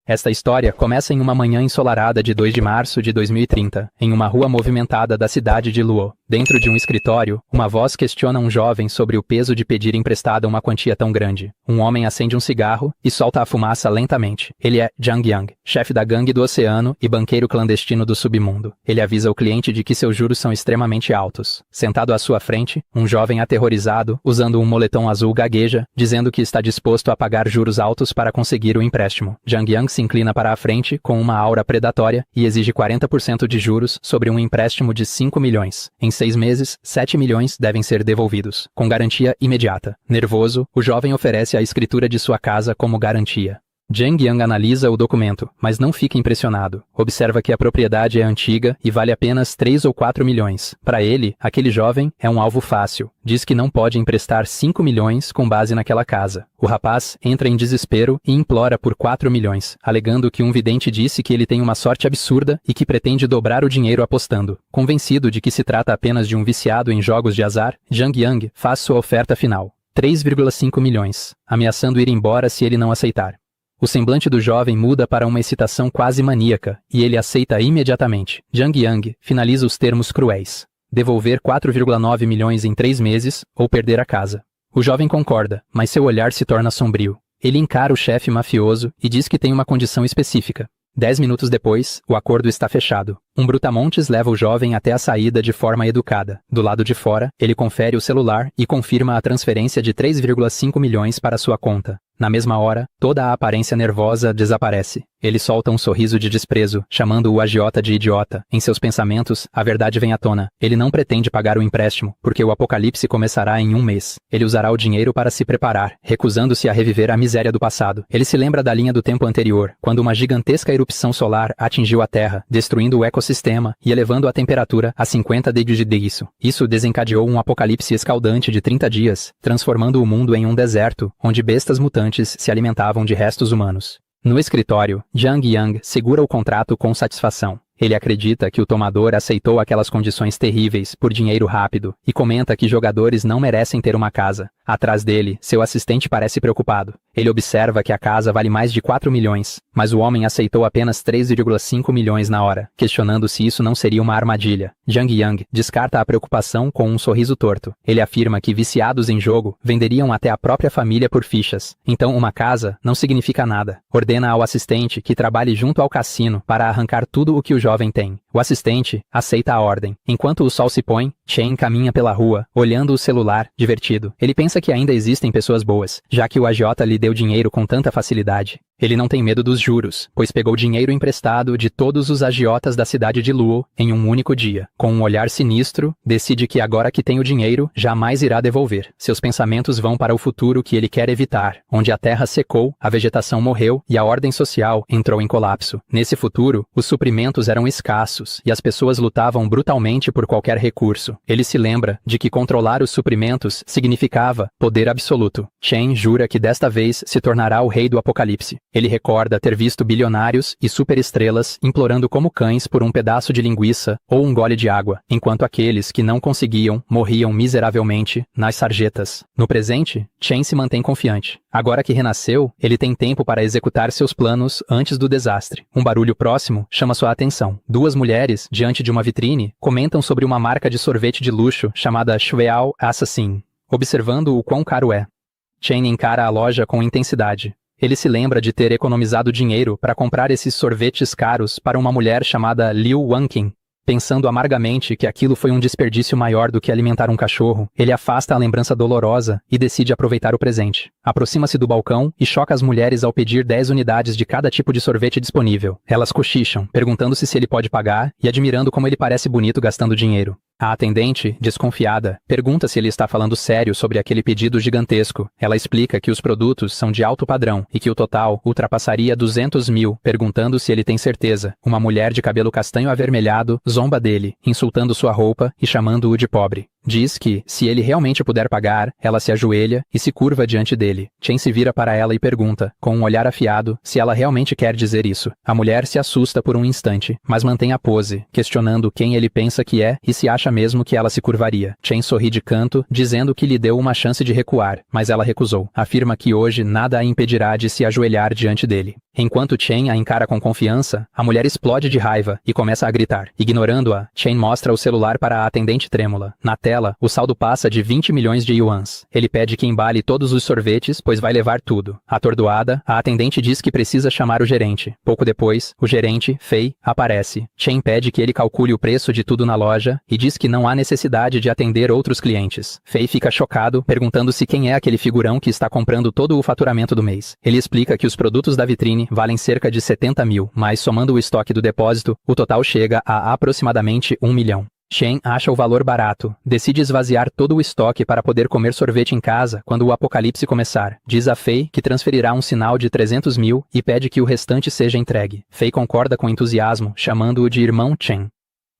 Esta história começa em uma manhã ensolarada de 2 de março de 2030, em uma rua movimentada da cidade de Luo. Dentro de um escritório, uma voz questiona um jovem sobre o peso de pedir emprestada uma quantia tão grande. Um homem acende um cigarro e solta a fumaça lentamente. Ele é Zhang Yang, chefe da gangue do oceano e banqueiro clandestino do submundo. Ele avisa o cliente de que seus juros são extremamente altos. Sentado à sua frente, um jovem aterrorizado, usando um moletom azul gagueja, dizendo que está disposto a pagar juros altos para conseguir o empréstimo. Zhang Yang se inclina para a frente com uma aura predatória e exige 40% de juros sobre um empréstimo de 5 milhões. Em 6 meses, 7 milhões devem ser devolvidos, com garantia imediata. Nervoso, o jovem oferece a escritura de sua casa como garantia. Zhang Yang analisa o documento, mas não fica impressionado. Observa que a propriedade é antiga e vale apenas 3 ou 4 milhões. Para ele, aquele jovem é um alvo fácil. Diz que não pode emprestar 5 milhões com base naquela casa. O rapaz entra em desespero e implora por 4 milhões, alegando que um vidente disse que ele tem uma sorte absurda e que pretende dobrar o dinheiro apostando. Convencido de que se trata apenas de um viciado em jogos de azar, Zhang Yang faz sua oferta final. 3,5 milhões, ameaçando ir embora se ele não aceitar. O semblante do jovem muda para uma excitação quase maníaca, e ele aceita imediatamente. Zhang Yang finaliza os termos cruéis. Devolver 4,9 milhões em 3 meses, ou perder a casa. O jovem concorda, mas seu olhar se torna sombrio. Ele encara o chefe mafioso e diz que tem uma condição específica. 10 minutos depois, o acordo está fechado. Um brutamontes leva o jovem até a saída de forma educada. Do lado de fora, ele confere o celular e confirma a transferência de 3,5 milhões para sua conta. Na mesma hora, toda a aparência nervosa desaparece. Ele solta um sorriso de desprezo, chamando o agiota de idiota. Em seus pensamentos, a verdade vem à tona. Ele não pretende pagar o empréstimo, porque o apocalipse começará em 1 mês. Ele usará o dinheiro para se preparar, recusando-se a reviver a miséria do passado. Ele se lembra da linha do tempo anterior, quando uma gigantesca erupção solar atingiu a Terra, destruindo o ecossistema e elevando a temperatura a 50 degrees. Isso desencadeou um apocalipse escaldante de 30 dias, transformando o mundo em um deserto, onde bestas mutantes se alimentavam de restos humanos. No escritório, Zhang Yang segura o contrato com satisfação. Ele acredita que o tomador aceitou aquelas condições terríveis por dinheiro rápido e comenta que jogadores não merecem ter uma casa. Atrás dele, seu assistente parece preocupado. Ele observa que a casa vale mais de 4 milhões, mas o homem aceitou apenas 3,5 milhões na hora, questionando se isso não seria uma armadilha. Zhang Yang descarta a preocupação com um sorriso torto. Ele afirma que viciados em jogo venderiam até a própria família por fichas. Então uma casa não significa nada. Ordena ao assistente que trabalhe junto ao cassino para arrancar tudo o que o jovem tem. O assistente aceita a ordem. Enquanto o sol se põe, Chen caminha pela rua, olhando o celular, divertido. Ele pensa que ainda existem pessoas boas, já que o agiota lhe deu dinheiro com tanta facilidade. Ele não tem medo dos juros, pois pegou dinheiro emprestado de todos os agiotas da cidade de Luo em um único dia. Com um olhar sinistro, decide que agora que tem o dinheiro, jamais irá devolver. Seus pensamentos vão para o futuro que ele quer evitar, onde a terra secou, a vegetação morreu e a ordem social entrou em colapso. Nesse futuro, os suprimentos eram escassos e as pessoas lutavam brutalmente por qualquer recurso. Ele se lembra de que controlar os suprimentos significava poder absoluto. Chen jura que desta vez se tornará o rei do apocalipse. Ele recorda ter visto bilionários e superestrelas implorando como cães por um pedaço de linguiça ou um gole de água, enquanto aqueles que não conseguiam morriam miseravelmente nas sarjetas. No presente, Chen se mantém confiante. Agora que renasceu, ele tem tempo para executar seus planos antes do desastre. Um barulho próximo chama sua atenção. 2 mulheres, diante de uma vitrine, comentam sobre uma marca de sorvete de luxo chamada Shueao Assassin, observando o quão caro é. Chen encara a loja com intensidade. Ele se lembra de ter economizado dinheiro para comprar esses sorvetes caros para uma mulher chamada Liu Wanqing. Pensando amargamente que aquilo foi um desperdício maior do que alimentar um cachorro, ele afasta a lembrança dolorosa e decide aproveitar o presente. Aproxima-se do balcão e choca as mulheres ao pedir 10 unidades de cada tipo de sorvete disponível. Elas cochicham, perguntando-se se ele pode pagar e admirando como ele parece bonito gastando dinheiro. A atendente, desconfiada, pergunta se ele está falando sério sobre aquele pedido gigantesco. Ela explica que os produtos são de alto padrão e que o total ultrapassaria 200 mil, perguntando se ele tem certeza. Uma mulher de cabelo castanho avermelhado zomba dele, insultando sua roupa e chamando-o de pobre. Diz que, se ele realmente puder pagar, ela se ajoelha e se curva diante dele. Chen se vira para ela e pergunta, com um olhar afiado, se ela realmente quer dizer isso. A mulher se assusta por um instante, mas mantém a pose, questionando quem ele pensa que é e se acha mesmo que ela se curvaria. Chen sorri de canto, dizendo que lhe deu uma chance de recuar, mas ela recusou. Afirma que hoje nada a impedirá de se ajoelhar diante dele. Enquanto Chen a encara com confiança, a mulher explode de raiva e começa a gritar. Ignorando-a, Chen mostra o celular para a atendente trêmula. Na tela, o saldo passa de 20 milhões de yuans. Ele pede que embale todos os sorvetes, pois vai levar tudo. Atordoada, a atendente diz que precisa chamar o gerente. Pouco depois, o gerente, Fei, aparece. Chen pede que ele calcule o preço de tudo na loja e diz que não há necessidade de atender outros clientes. Fei fica chocado, perguntando se quem é aquele figurão que está comprando todo o faturamento do mês. Ele explica que os produtos da vitrine valem cerca de 70 mil, mas somando o estoque do depósito, o total chega a aproximadamente 1 milhão. Chen acha o valor barato, decide esvaziar todo o estoque para poder comer sorvete em casa quando o apocalipse começar. Diz a Fei que transferirá um sinal de 300 mil e pede que o restante seja entregue. Fei concorda com entusiasmo, chamando-o de irmão Chen.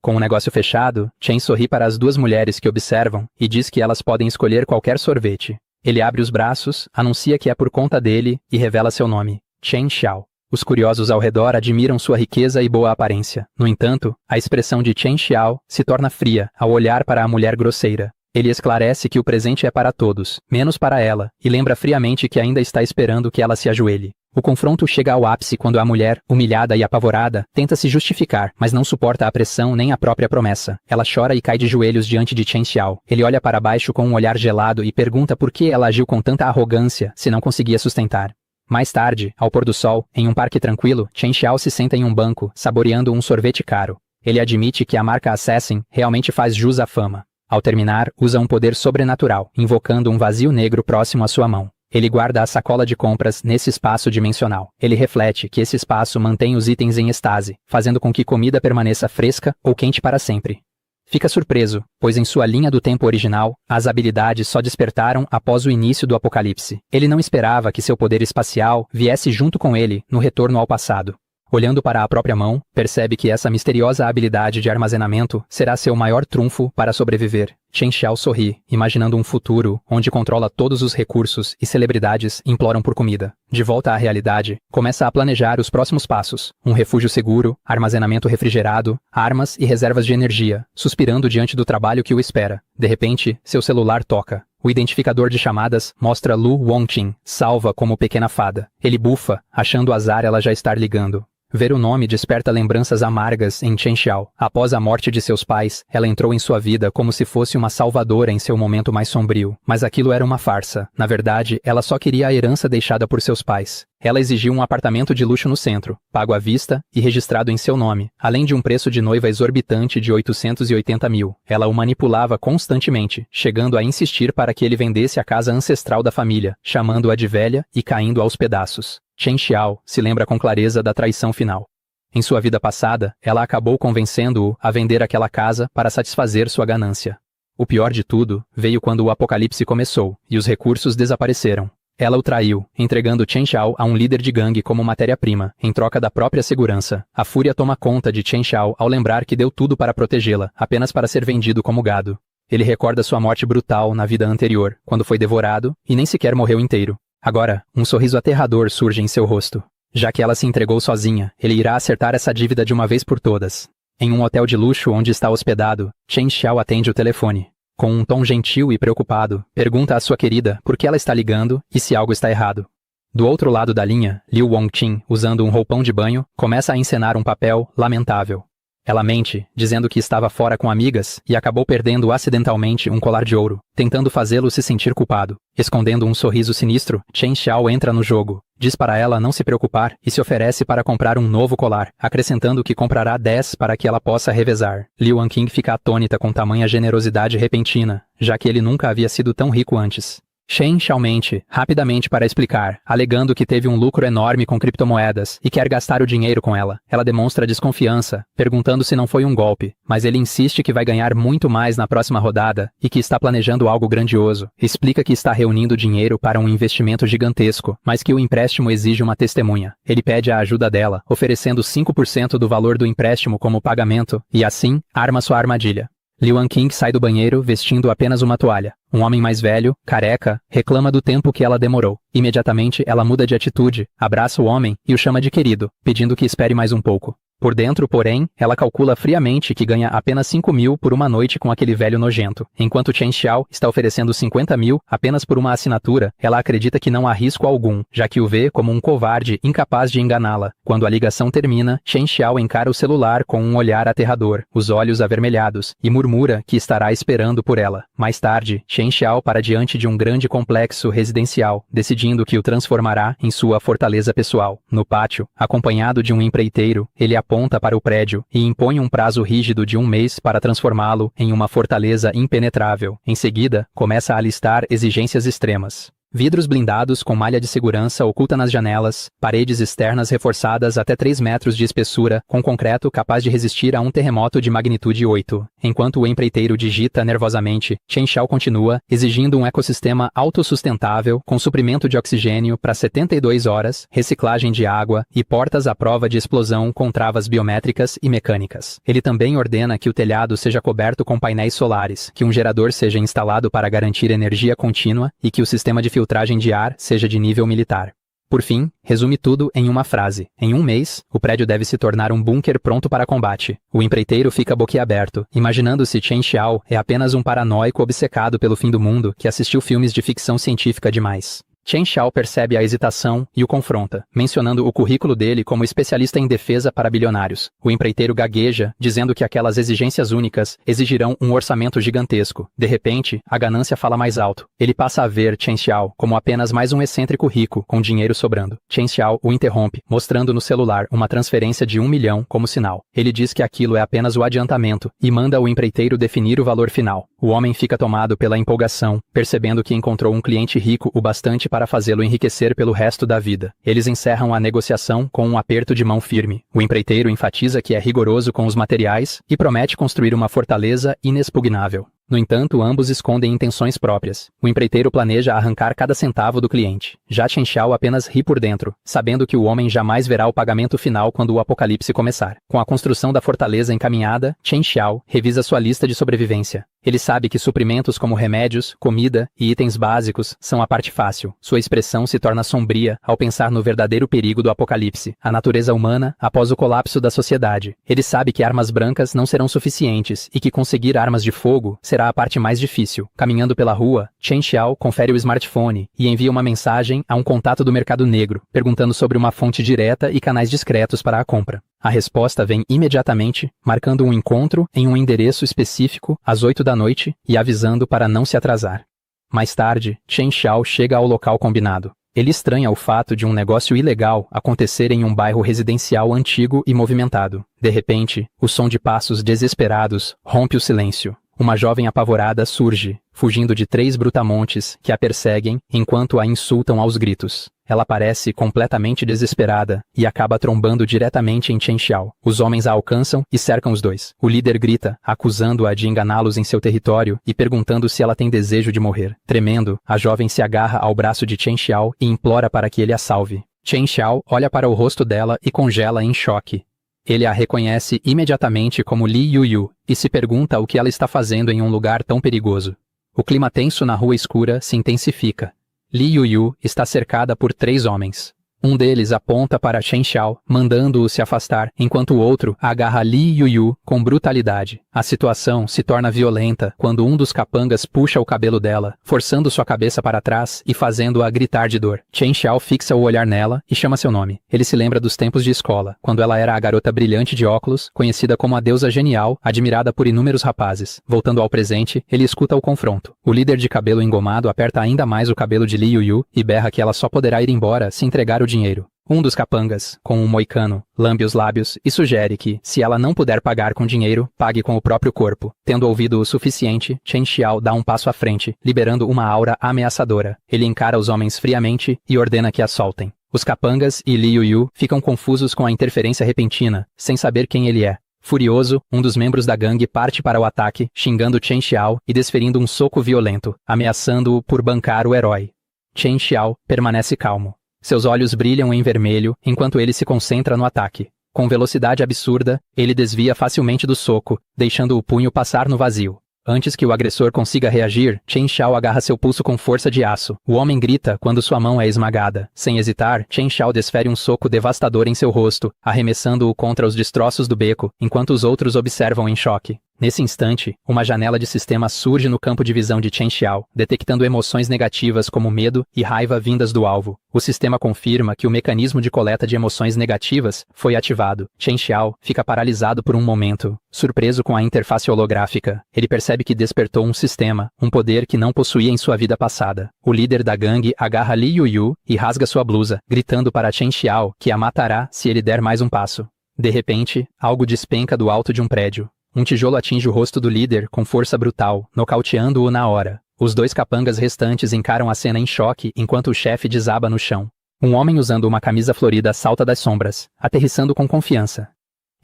Com o negócio fechado, Chen sorri para as duas mulheres que observam e diz que elas podem escolher qualquer sorvete. Ele abre os braços, anuncia que é por conta dele e revela seu nome, Chen Xiao. Os curiosos ao redor admiram sua riqueza e boa aparência. No entanto, a expressão de Chen Xiao se torna fria ao olhar para a mulher grosseira. Ele esclarece que o presente é para todos, menos para ela, e lembra friamente que ainda está esperando que ela se ajoelhe. O confronto chega ao ápice quando a mulher, humilhada e apavorada, tenta se justificar, mas não suporta a pressão nem a própria promessa. Ela chora e cai de joelhos diante de Chen Xiao. Ele olha para baixo com um olhar gelado e pergunta por que ela agiu com tanta arrogância se não conseguia sustentar. Mais tarde, ao pôr do sol, em um parque tranquilo, Chen Xiao se senta em um banco, saboreando um sorvete caro. Ele admite que a marca Assassin realmente faz jus à fama. Ao terminar, usa um poder sobrenatural, invocando um vazio negro próximo à sua mão. Ele guarda a sacola de compras nesse espaço dimensional. Ele reflete que esse espaço mantém os itens em estase, fazendo com que comida permaneça fresca ou quente para sempre. Fica surpreso, pois em sua linha do tempo original, as habilidades só despertaram após o início do apocalipse. Ele não esperava que seu poder espacial viesse junto com ele no retorno ao passado. Olhando para a própria mão, percebe que essa misteriosa habilidade de armazenamento será seu maior trunfo para sobreviver. Chen Xiao sorri, imaginando um futuro onde controla todos os recursos e celebridades imploram por comida. De volta à realidade, começa a planejar os próximos passos. Um refúgio seguro, armazenamento refrigerado, armas e reservas de energia, suspirando diante do trabalho que o espera. De repente, seu celular toca. O identificador de chamadas mostra Lu Wongqing, salva como pequena fada. Ele bufa, achando azar ela já estar ligando. Ver o nome desperta lembranças amargas em Chen Xiao. Após a morte de seus pais, ela entrou em sua vida como se fosse uma salvadora em seu momento mais sombrio. Mas aquilo era uma farsa. Na verdade, ela só queria a herança deixada por seus pais. Ela exigiu um apartamento de luxo no centro, pago à vista e registrado em seu nome, além de um preço de noiva exorbitante de 880 mil. Ela o manipulava constantemente, chegando a insistir para que ele vendesse a casa ancestral da família, chamando-a de velha e caindo aos pedaços. Chen Xiao se lembra com clareza da traição final. Em sua vida passada, ela acabou convencendo-o a vender aquela casa para satisfazer sua ganância. O pior de tudo veio quando o apocalipse começou e os recursos desapareceram. Ela o traiu, entregando Chen Xiao a um líder de gangue como matéria-prima, em troca da própria segurança. A fúria toma conta de Chen Xiao ao lembrar que deu tudo para protegê-la, apenas para ser vendido como gado. Ele recorda sua morte brutal na vida anterior, quando foi devorado e nem sequer morreu inteiro. Agora, um sorriso aterrador surge em seu rosto. Já que ela se entregou sozinha, ele irá acertar essa dívida de uma vez por todas. Em um hotel de luxo onde está hospedado, Chen Xiao atende o telefone. Com um tom gentil e preocupado, pergunta à sua querida por que ela está ligando e se algo está errado. Do outro lado da linha, Liu Wongqing, usando um roupão de banho, começa a encenar um papel lamentável. Ela mente, dizendo que estava fora com amigas e acabou perdendo acidentalmente um colar de ouro, tentando fazê-lo se sentir culpado. Escondendo um sorriso sinistro, Chen Xiao entra no jogo, diz para ela não se preocupar e se oferece para comprar um novo colar, acrescentando que comprará 10 para que ela possa revezar. Liu Wongqing fica atônita com tamanha generosidade repentina, já que ele nunca havia sido tão rico antes. Chen Xiao mente, rapidamente para explicar, alegando que teve um lucro enorme com criptomoedas e quer gastar o dinheiro com ela. Ela demonstra desconfiança, perguntando se não foi um golpe, mas ele insiste que vai ganhar muito mais na próxima rodada e que está planejando algo grandioso. Explica que está reunindo dinheiro para um investimento gigantesco, mas que o empréstimo exige uma testemunha. Ele pede a ajuda dela, oferecendo 5% do valor do empréstimo como pagamento, e assim, arma sua armadilha. Liu Anqing sai do banheiro vestindo apenas uma toalha. Um homem mais velho, careca, reclama do tempo que ela demorou. Imediatamente ela muda de atitude, abraça o homem e o chama de querido, pedindo que espere mais um pouco. Por dentro, porém, ela calcula friamente que ganha apenas 5.000 por uma noite com aquele velho nojento. Enquanto Chen Xiao está oferecendo 50.000 apenas por uma assinatura, ela acredita que não há risco algum, já que o vê como um covarde incapaz de enganá-la. Quando a ligação termina, Chen Xiao encara o celular com um olhar aterrador, os olhos avermelhados, e murmura que estará esperando por ela. Mais tarde, Chen Xiao para diante de um grande complexo residencial, decidindo que o transformará em sua fortaleza pessoal. No pátio, acompanhado de um empreiteiro, ele aponta para o prédio e impõe um prazo rígido de 1 mês para transformá-lo em uma fortaleza impenetrável. Em seguida, começa a listar exigências extremas. Vidros blindados com malha de segurança oculta nas janelas, paredes externas reforçadas até 3 metros de espessura, com concreto capaz de resistir a um terremoto de magnitude 8. Enquanto o empreiteiro digita nervosamente, Chen Xiao continua, exigindo um ecossistema autossustentável, com suprimento de oxigênio para 72 horas, reciclagem de água e portas à prova de explosão com travas biométricas e mecânicas. Ele também ordena que o telhado seja coberto com painéis solares, que um gerador seja instalado para garantir energia contínua e que o sistema de filtragem de ar seja de nível militar. Por fim, resume tudo em uma frase. Em 1 mês, o prédio deve se tornar um bunker pronto para combate. O empreiteiro fica boquiaberto, imaginando se Chen Xiao é apenas um paranoico obcecado pelo fim do mundo que assistiu filmes de ficção científica demais. Chen Xiao percebe a hesitação e o confronta, mencionando o currículo dele como especialista em defesa para bilionários. O empreiteiro gagueja, dizendo que aquelas exigências únicas exigirão um orçamento gigantesco. De repente, a ganância fala mais alto. Ele passa a ver Chen Xiao como apenas mais um excêntrico rico, com dinheiro sobrando. Chen Xiao o interrompe, mostrando no celular uma transferência de 1 milhão como sinal. Ele diz que aquilo é apenas o adiantamento e manda o empreiteiro definir o valor final. O homem fica tomado pela empolgação, percebendo que encontrou um cliente rico o bastante para fazê-lo enriquecer pelo resto da vida. Eles encerram a negociação com um aperto de mão firme. O empreiteiro enfatiza que é rigoroso com os materiais e promete construir uma fortaleza inexpugnável. No entanto, ambos escondem intenções próprias. O empreiteiro planeja arrancar cada centavo do cliente. Já Chen Xiao apenas ri por dentro, sabendo que o homem jamais verá o pagamento final quando o apocalipse começar. Com a construção da fortaleza encaminhada, Chen Xiao revisa sua lista de sobrevivência. Ele sabe que suprimentos como remédios, comida e itens básicos são a parte fácil. Sua expressão se torna sombria ao pensar no verdadeiro perigo do apocalipse, a natureza humana após o colapso da sociedade. Ele sabe que armas brancas não serão suficientes e que conseguir armas de fogo será a parte mais difícil. Caminhando pela rua, Chen Xiao confere o smartphone e envia uma mensagem a um contato do mercado negro, perguntando sobre uma fonte direta e canais discretos para a compra. A resposta vem imediatamente, marcando um encontro em um endereço específico às 8 da noite e avisando para não se atrasar. Mais tarde, Chen Xiao chega ao local combinado. Ele estranha o fato de um negócio ilegal acontecer em um bairro residencial antigo e movimentado. De repente, o som de passos desesperados rompe o silêncio. Uma jovem apavorada surge, fugindo de 3 brutamontes que a perseguem enquanto a insultam aos gritos. Ela parece completamente desesperada e acaba trombando diretamente em Chen Xiao. Os homens a alcançam e cercam os dois. O líder grita, acusando-a de enganá-los em seu território e perguntando se ela tem desejo de morrer. Tremendo, a jovem se agarra ao braço de Chen Xiao e implora para que ele a salve. Chen Xiao olha para o rosto dela e congela em choque. Ele a reconhece imediatamente como Li Yuyu e se pergunta o que ela está fazendo em um lugar tão perigoso. O clima tenso na rua escura se intensifica. Li Yuyu está cercada por 3 homens. Um deles aponta para Chen Xiao, mandando-o se afastar, enquanto o outro agarra Li Yuyu com brutalidade. A situação se torna violenta quando um dos capangas puxa o cabelo dela, forçando sua cabeça para trás e fazendo-a gritar de dor. Chen Xiao fixa o olhar nela e chama seu nome. Ele se lembra dos tempos de escola, quando ela era a garota brilhante de óculos, conhecida como a deusa genial, admirada por inúmeros rapazes. Voltando ao presente, ele escuta o confronto. O líder de cabelo engomado aperta ainda mais o cabelo de Li Yuyu e berra que ela só poderá ir embora se entregar o dinheiro. Um dos capangas, com um moicano, lambe os lábios e sugere que, se ela não puder pagar com dinheiro, pague com o próprio corpo. Tendo ouvido o suficiente, Chen Xiao dá um passo à frente, liberando uma aura ameaçadora. Ele encara os homens friamente e ordena que a soltem. Os capangas e Li Yuyu ficam confusos com a interferência repentina, sem saber quem ele é. Furioso, um dos membros da gangue parte para o ataque, xingando Chen Xiao e desferindo um soco violento, ameaçando-o por bancar o herói. Chen Xiao permanece calmo. Seus olhos brilham em vermelho enquanto ele se concentra no ataque. Com velocidade absurda, ele desvia facilmente do soco, deixando o punho passar no vazio. Antes que o agressor consiga reagir, Chen Xiao agarra seu pulso com força de aço. O homem grita quando sua mão é esmagada. Sem hesitar, Chen Xiao desfere um soco devastador em seu rosto, arremessando-o contra os destroços do beco, enquanto os outros observam em choque. Nesse instante, uma janela de sistema surge no campo de visão de Chen Xiao, detectando emoções negativas como medo e raiva vindas do alvo. O sistema confirma que o mecanismo de coleta de emoções negativas foi ativado. Chen Xiao fica paralisado por um momento, surpreso com a interface holográfica. Ele percebe que despertou um sistema, um poder que não possuía em sua vida passada. O líder da gangue agarra Li Yuyu e rasga sua blusa, gritando para Chen Xiao que a matará se ele der mais um passo. De repente, algo despenca do alto de um prédio. Um tijolo atinge o rosto do líder com força brutal, nocauteando-o na hora. Os dois capangas restantes encaram a cena em choque enquanto o chefe desaba no chão. Um homem usando uma camisa florida salta das sombras, aterrissando com confiança.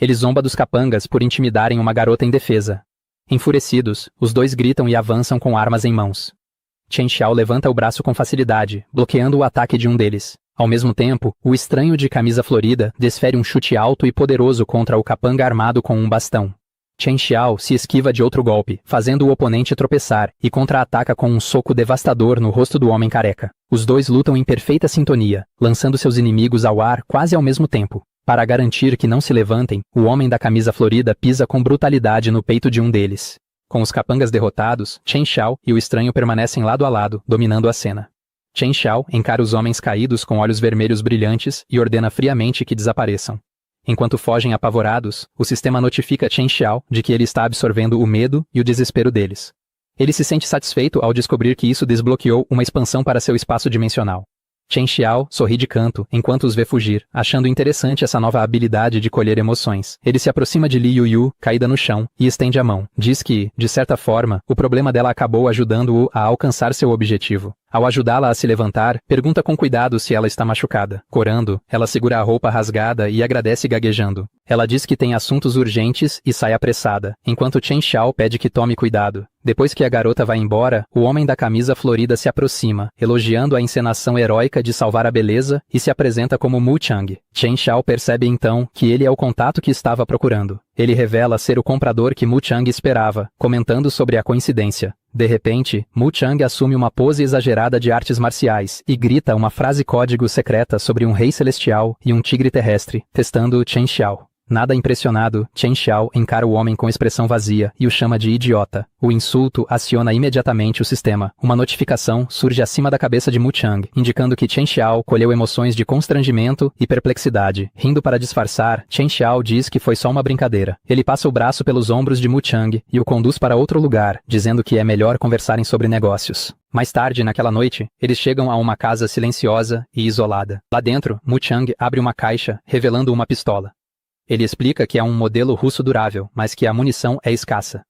Ele zomba dos capangas por intimidarem uma garota indefesa. Enfurecidos, os dois gritam e avançam com armas em mãos. Chen Xiao levanta o braço com facilidade, bloqueando o ataque de um deles. Ao mesmo tempo, o estranho de camisa florida desfere um chute alto e poderoso contra o capanga armado com um bastão. Chen Xiao se esquiva de outro golpe, fazendo o oponente tropeçar, e contra-ataca com um soco devastador no rosto do homem careca. Os dois lutam em perfeita sintonia, lançando seus inimigos ao ar quase ao mesmo tempo. Para garantir que não se levantem, o homem da camisa florida pisa com brutalidade no peito de um deles. Com os capangas derrotados, Chen Xiao e o estranho permanecem lado a lado, dominando a cena. Chen Xiao encara os homens caídos com olhos vermelhos brilhantes e ordena friamente que desapareçam. Enquanto fogem apavorados, o sistema notifica Chen Xiao de que ele está absorvendo o medo e o desespero deles. Ele se sente satisfeito ao descobrir que isso desbloqueou uma expansão para seu espaço dimensional. Chen Xiao sorri de canto enquanto os vê fugir, achando interessante essa nova habilidade de colher emoções. Ele se aproxima de Li Yuyu, caída no chão, e estende a mão. Diz que, de certa forma, o problema dela acabou ajudando-o a alcançar seu objetivo. Ao ajudá-la a se levantar, pergunta com cuidado se ela está machucada. Corando, ela segura a roupa rasgada e agradece gaguejando. Ela diz que tem assuntos urgentes e sai apressada, enquanto Chen Xiao pede que tome cuidado. Depois que a garota vai embora, o homem da camisa florida se aproxima, elogiando a encenação heróica de salvar a beleza e se apresenta como Mu Chang. Chen Xiao percebe então que ele é o contato que estava procurando. Ele revela ser o comprador que Mu Chang esperava, comentando sobre a coincidência. De repente, Mu Chang assume uma pose exagerada de artes marciais e grita uma frase código secreta sobre um rei celestial e um tigre terrestre, testando Chen Xiao. Nada impressionado, Chen Xiao encara o homem com expressão vazia e o chama de idiota. O insulto aciona imediatamente o sistema. Uma notificação surge acima da cabeça de Mu Chang, indicando que Chen Xiao colheu emoções de constrangimento e perplexidade. Rindo para disfarçar, Chen Xiao diz que foi só uma brincadeira. Ele passa o braço pelos ombros de Mu Chang e o conduz para outro lugar, dizendo que é melhor conversarem sobre negócios. Mais tarde, naquela noite, eles chegam a uma casa silenciosa e isolada. Lá dentro, Mu Chang abre uma caixa, revelando uma pistola. Ele explica que é um modelo russo durável, mas que a munição é escassa.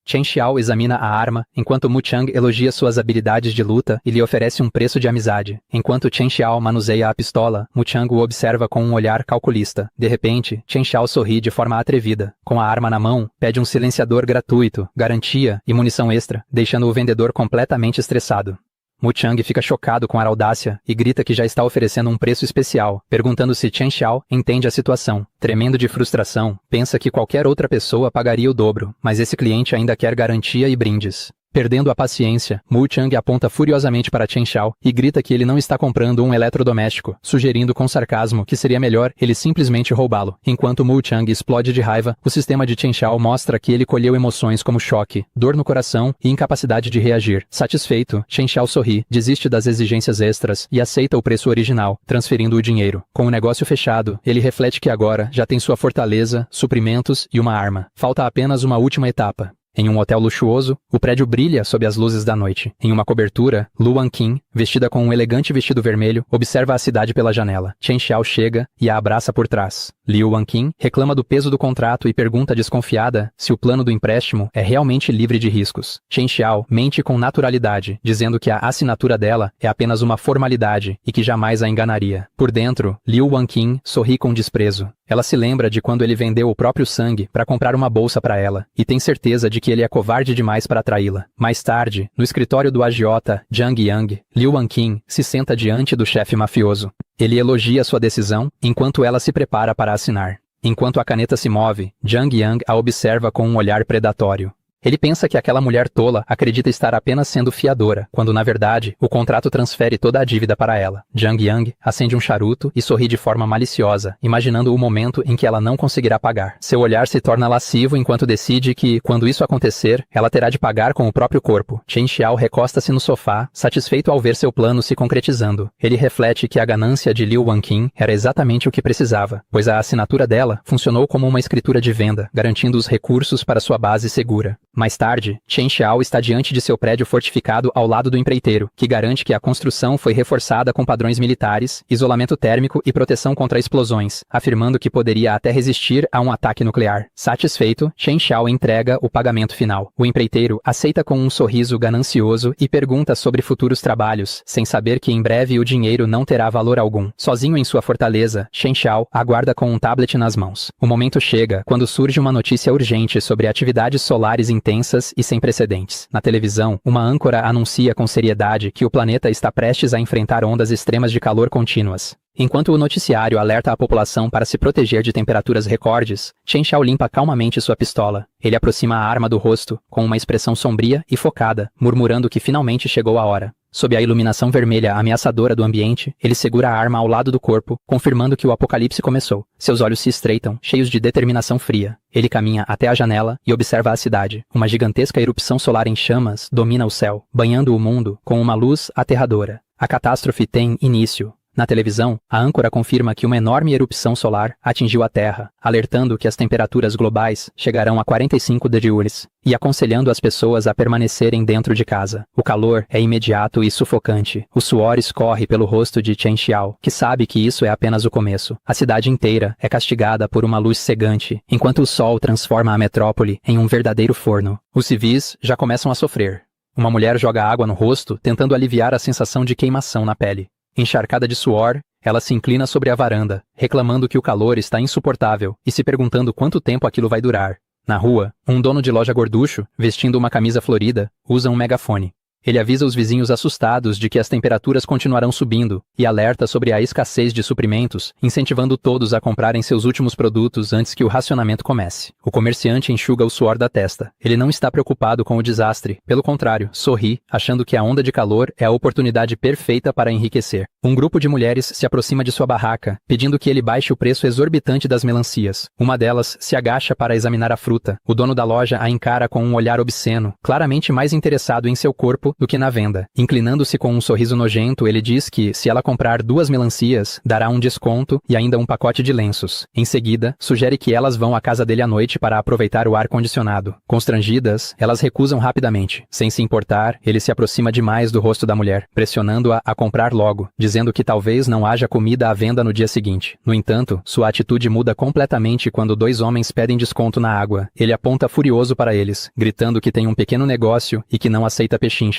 Chen Xiao examina a arma, enquanto Mu Chang elogia suas habilidades de luta e lhe oferece um preço de amizade. Enquanto Chen Xiao manuseia a pistola, Mu Chang o observa com um olhar calculista. De repente, Chen Xiao sorri de forma atrevida. Com a arma na mão, pede um silenciador gratuito, garantia e munição extra, deixando o vendedor completamente estressado. Mu Chang fica chocado com a audácia e grita que já está oferecendo um preço especial, perguntando se Chen Xiao entende a situação. Tremendo de frustração, pensa que qualquer outra pessoa pagaria o dobro, mas esse cliente ainda quer garantia e brindes. Perdendo a paciência, Mu Chang aponta furiosamente para Chen Xiao e grita que ele não está comprando um eletrodoméstico, sugerindo com sarcasmo que seria melhor ele simplesmente roubá-lo. Enquanto Mu Chang explode de raiva, o sistema de Chen Xiao mostra que ele colheu emoções como choque, dor no coração e incapacidade de reagir. Satisfeito, Chen Xiao sorri, desiste das exigências extras e aceita o preço original, transferindo o dinheiro. Com o negócio fechado, ele reflete que agora já tem sua fortaleza, suprimentos e uma arma. Falta apenas uma última etapa. Em um hotel luxuoso, o prédio brilha sob as luzes da noite. Em uma cobertura, Lu Wanqing, vestida com um elegante vestido vermelho, observa a cidade pela janela. Chen Xiao chega e a abraça por trás. Liu Wanqing reclama do peso do contrato e pergunta desconfiada se o plano do empréstimo é realmente livre de riscos. Chen Xiao mente com naturalidade, dizendo que a assinatura dela é apenas uma formalidade e que jamais a enganaria. Por dentro, Liu Wanqing sorri com desprezo. Ela se lembra de quando ele vendeu o próprio sangue para comprar uma bolsa para ela, e tem certeza de que ele é covarde demais para traí-la. Mais tarde, no escritório do agiota Zhang Yang, Liu Wanqing se senta diante do chefe mafioso. Ele elogia sua decisão, enquanto ela se prepara para assinar. Enquanto a caneta se move, Jang Yang a observa com um olhar predatório. Ele pensa que aquela mulher tola acredita estar apenas sendo fiadora, quando na verdade, o contrato transfere toda a dívida para ela. Jang Yang acende um charuto e sorri de forma maliciosa, imaginando o momento em que ela não conseguirá pagar. Seu olhar se torna lascivo enquanto decide que, quando isso acontecer, ela terá de pagar com o próprio corpo. Chen Xiao recosta-se no sofá, satisfeito ao ver seu plano se concretizando. Ele reflete que a ganância de Liu Wanqing era exatamente o que precisava, pois a assinatura dela funcionou como uma escritura de venda, garantindo os recursos para sua base segura. Mais tarde, Chen Xiao está diante de seu prédio fortificado ao lado do empreiteiro, que garante que a construção foi reforçada com padrões militares, isolamento térmico e proteção contra explosões, afirmando que poderia até resistir a um ataque nuclear. Satisfeito, Chen Xiao entrega o pagamento final. O empreiteiro aceita com um sorriso ganancioso e pergunta sobre futuros trabalhos, sem saber que em breve o dinheiro não terá valor algum. Sozinho em sua fortaleza, Chen Xiao aguarda com um tablet nas mãos. O momento chega quando surge uma notícia urgente sobre atividades solares intensas e sem precedentes. Na televisão, uma âncora anuncia com seriedade que o planeta está prestes a enfrentar ondas extremas de calor contínuas. Enquanto o noticiário alerta a população para se proteger de temperaturas recordes, Chen Xiao limpa calmamente sua pistola. Ele aproxima a arma do rosto, com uma expressão sombria e focada, murmurando que finalmente chegou a hora. Sob a iluminação vermelha ameaçadora do ambiente, ele segura a arma ao lado do corpo, confirmando que o apocalipse começou. Seus olhos se estreitam, cheios de determinação fria. Ele caminha até a janela e observa a cidade. Uma gigantesca erupção solar em chamas domina o céu, banhando o mundo com uma luz aterradora. A catástrofe tem início. Na televisão, a âncora confirma que uma enorme erupção solar atingiu a Terra, alertando que as temperaturas globais chegarão a 45 degrees e aconselhando as pessoas a permanecerem dentro de casa. O calor é imediato e sufocante. O suor escorre pelo rosto de Chen Xiao, que sabe que isso é apenas o começo. A cidade inteira é castigada por uma luz cegante, enquanto o sol transforma a metrópole em um verdadeiro forno. Os civis já começam a sofrer. Uma mulher joga água no rosto, tentando aliviar a sensação de queimação na pele. Encharcada de suor, ela se inclina sobre a varanda, reclamando que o calor está insuportável e se perguntando quanto tempo aquilo vai durar. Na rua, um dono de loja gorducho, vestindo uma camisa florida, usa um megafone. Ele avisa os vizinhos assustados de que as temperaturas continuarão subindo e alerta sobre a escassez de suprimentos, incentivando todos a comprarem seus últimos produtos antes que o racionamento comece. O comerciante enxuga o suor da testa. Ele não está preocupado com o desastre, pelo contrário, sorri, achando que a onda de calor é a oportunidade perfeita para enriquecer. Um grupo de mulheres se aproxima de sua barraca, pedindo que ele baixe o preço exorbitante das melancias. Uma delas se agacha para examinar a fruta. O dono da loja a encara com um olhar obsceno, claramente mais interessado em seu corpo do que na venda. Inclinando-se com um sorriso nojento, ele diz que, se ela comprar 2 melancias, dará um desconto e ainda um pacote de lenços. Em seguida, sugere que elas vão à casa dele à noite para aproveitar o ar-condicionado. Constrangidas, elas recusam rapidamente. Sem se importar, ele se aproxima demais do rosto da mulher, pressionando-a a comprar logo, dizendo que talvez não haja comida à venda no dia seguinte. No entanto, sua atitude muda completamente quando 2 homens pedem desconto na água. Ele aponta furioso para eles, gritando que tem um pequeno negócio e que não aceita pechinchas.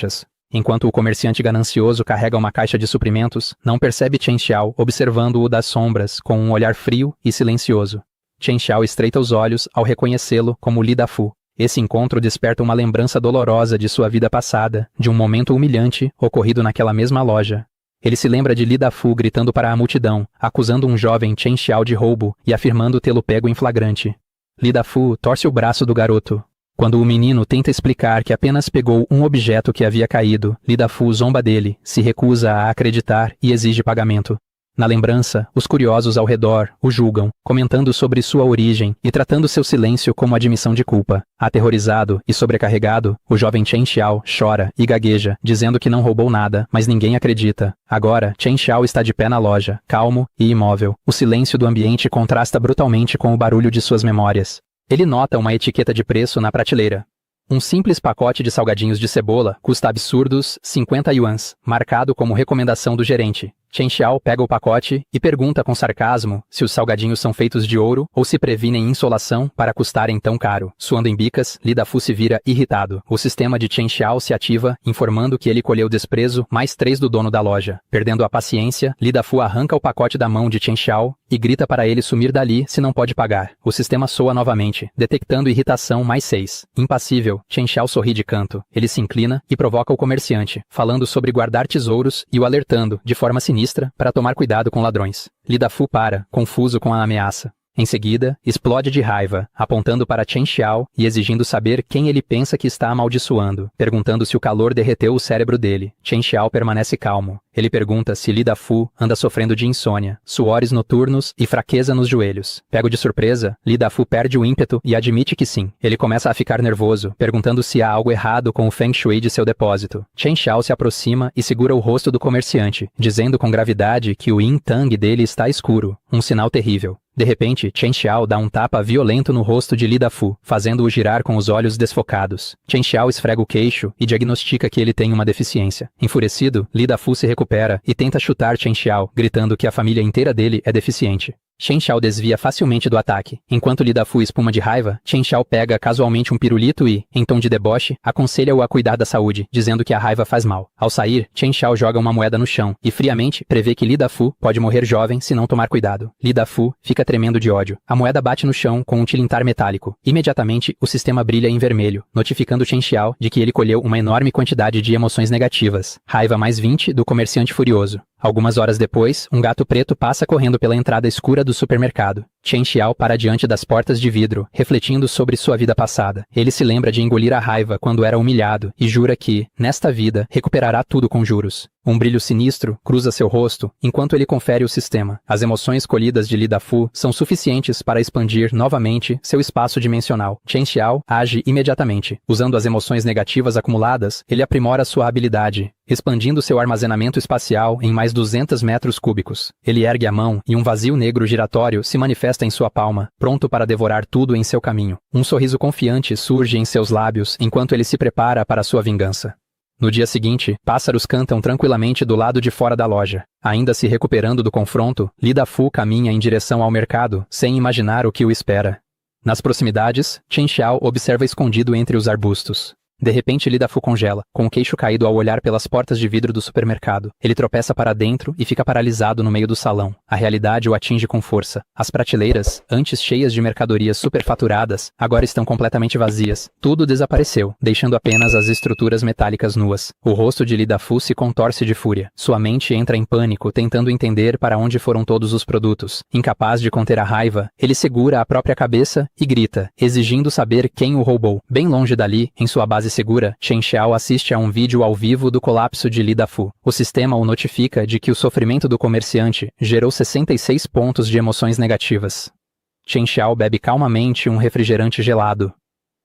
Enquanto o comerciante ganancioso carrega uma caixa de suprimentos, não percebe Chen Xiao observando-o das sombras com um olhar frio e silencioso. Chen Xiao estreita os olhos ao reconhecê-lo como Li Dafu. Esse encontro desperta uma lembrança dolorosa de sua vida passada, de um momento humilhante ocorrido naquela mesma loja. Ele se lembra de Li Dafu gritando para a multidão, acusando um jovem Chen Xiao de roubo e afirmando tê-lo pego em flagrante. Li Dafu torce o braço do garoto. Quando o menino tenta explicar que apenas pegou um objeto que havia caído, Li Dafu zomba dele, se recusa a acreditar e exige pagamento. Na lembrança, os curiosos ao redor o julgam, comentando sobre sua origem e tratando seu silêncio como admissão de culpa. Aterrorizado e sobrecarregado, o jovem Chen Xiao chora e gagueja, dizendo que não roubou nada, mas ninguém acredita. Agora, Chen Xiao está de pé na loja, calmo e imóvel. O silêncio do ambiente contrasta brutalmente com o barulho de suas memórias. Ele nota uma etiqueta de preço na prateleira. Um simples pacote de salgadinhos de cebola custa absurdos 50 yuans, marcado como recomendação do gerente. Chen Xiao pega o pacote e pergunta com sarcasmo se os salgadinhos são feitos de ouro ou se previnem insolação para custarem tão caro. Suando em bicas, Li Dafu se vira irritado. O sistema de Chen Xiao se ativa, informando que ele colheu desprezo mais 3 do dono da loja. Perdendo a paciência, Li Dafu arranca o pacote da mão de Chen Xiao e grita para ele sumir dali se não pode pagar. O sistema soa novamente, detectando irritação mais 6. Impassível, Chen Xiao sorri de canto. Ele se inclina e provoca o comerciante, falando sobre guardar tesouros e o alertando, de forma sinistra, para tomar cuidado com ladrões. Li Dafu para, confuso com a ameaça. Em seguida, explode de raiva, apontando para Chen Xiao e exigindo saber quem ele pensa que está amaldiçoando, perguntando se o calor derreteu o cérebro dele. Chen Xiao permanece calmo. Ele pergunta se Li Dafu anda sofrendo de insônia, suores noturnos e fraqueza nos joelhos. Pego de surpresa, Li Dafu perde o ímpeto e admite que sim. Ele começa a ficar nervoso, perguntando se há algo errado com o Feng Shui de seu depósito. Chen Xiao se aproxima e segura o rosto do comerciante, dizendo com gravidade que o Yin Tang dele está escuro, um sinal terrível. De repente, Chen Xiao dá um tapa violento no rosto de Li Dafu, fazendo-o girar com os olhos desfocados. Chen Xiao esfrega o queixo e diagnostica que ele tem uma deficiência. Enfurecido, Li Dafu se recupera e tenta chutar Chen Xiao, gritando que a família inteira dele é deficiente. Chen Xiao desvia facilmente do ataque. Enquanto Li Dafu espuma de raiva, Chen Xiao pega casualmente um pirulito e, em tom de deboche, aconselha-o a cuidar da saúde, dizendo que a raiva faz mal. Ao sair, Chen Xiao joga uma moeda no chão e friamente prevê que Li Dafu pode morrer jovem se não tomar cuidado. Li Dafu fica tremendo de ódio. A moeda bate no chão com um tilintar metálico. Imediatamente, o sistema brilha em vermelho, notificando Chen Xiao de que ele colheu uma enorme quantidade de emoções negativas. Raiva mais 20 do comerciante furioso. Algumas horas depois, um gato preto passa correndo pela entrada escura do supermercado. Chen Xiao para diante das portas de vidro, refletindo sobre sua vida passada. Ele se lembra de engolir a raiva quando era humilhado e jura que, nesta vida, recuperará tudo com juros. Um brilho sinistro cruza seu rosto enquanto ele confere o sistema. As emoções colhidas de Li Dafu são suficientes para expandir novamente seu espaço dimensional. Chen Xiao age imediatamente. Usando as emoções negativas acumuladas, ele aprimora sua habilidade, expandindo seu armazenamento espacial em mais 200 metros cúbicos. Ele ergue a mão e um vazio negro giratório se manifesta em sua palma, pronto para devorar tudo em seu caminho. Um sorriso confiante surge em seus lábios enquanto ele se prepara para sua vingança. No dia seguinte, pássaros cantam tranquilamente do lado de fora da loja. Ainda se recuperando do confronto, Li Dafu caminha em direção ao mercado, sem imaginar o que o espera. Nas proximidades, Chen Xiao observa escondido entre os arbustos. De repente, Li Dafu congela, com o queixo caído ao olhar pelas portas de vidro do supermercado. Ele tropeça para dentro e fica paralisado no meio do salão. A realidade o atinge com força. As prateleiras, antes cheias de mercadorias superfaturadas, agora estão completamente vazias. Tudo desapareceu, deixando apenas as estruturas metálicas nuas. O rosto de Li Dafu se contorce de fúria. Sua mente entra em pânico, tentando entender para onde foram todos os produtos. Incapaz de conter a raiva, ele segura a própria cabeça e grita, exigindo saber quem o roubou. Bem longe dali, em sua base segura, Chen Xiao assiste a um vídeo ao vivo do colapso de Li Dafu. O sistema o notifica de que o sofrimento do comerciante gerou 66 pontos de emoções negativas. Chen Xiao bebe calmamente um refrigerante gelado.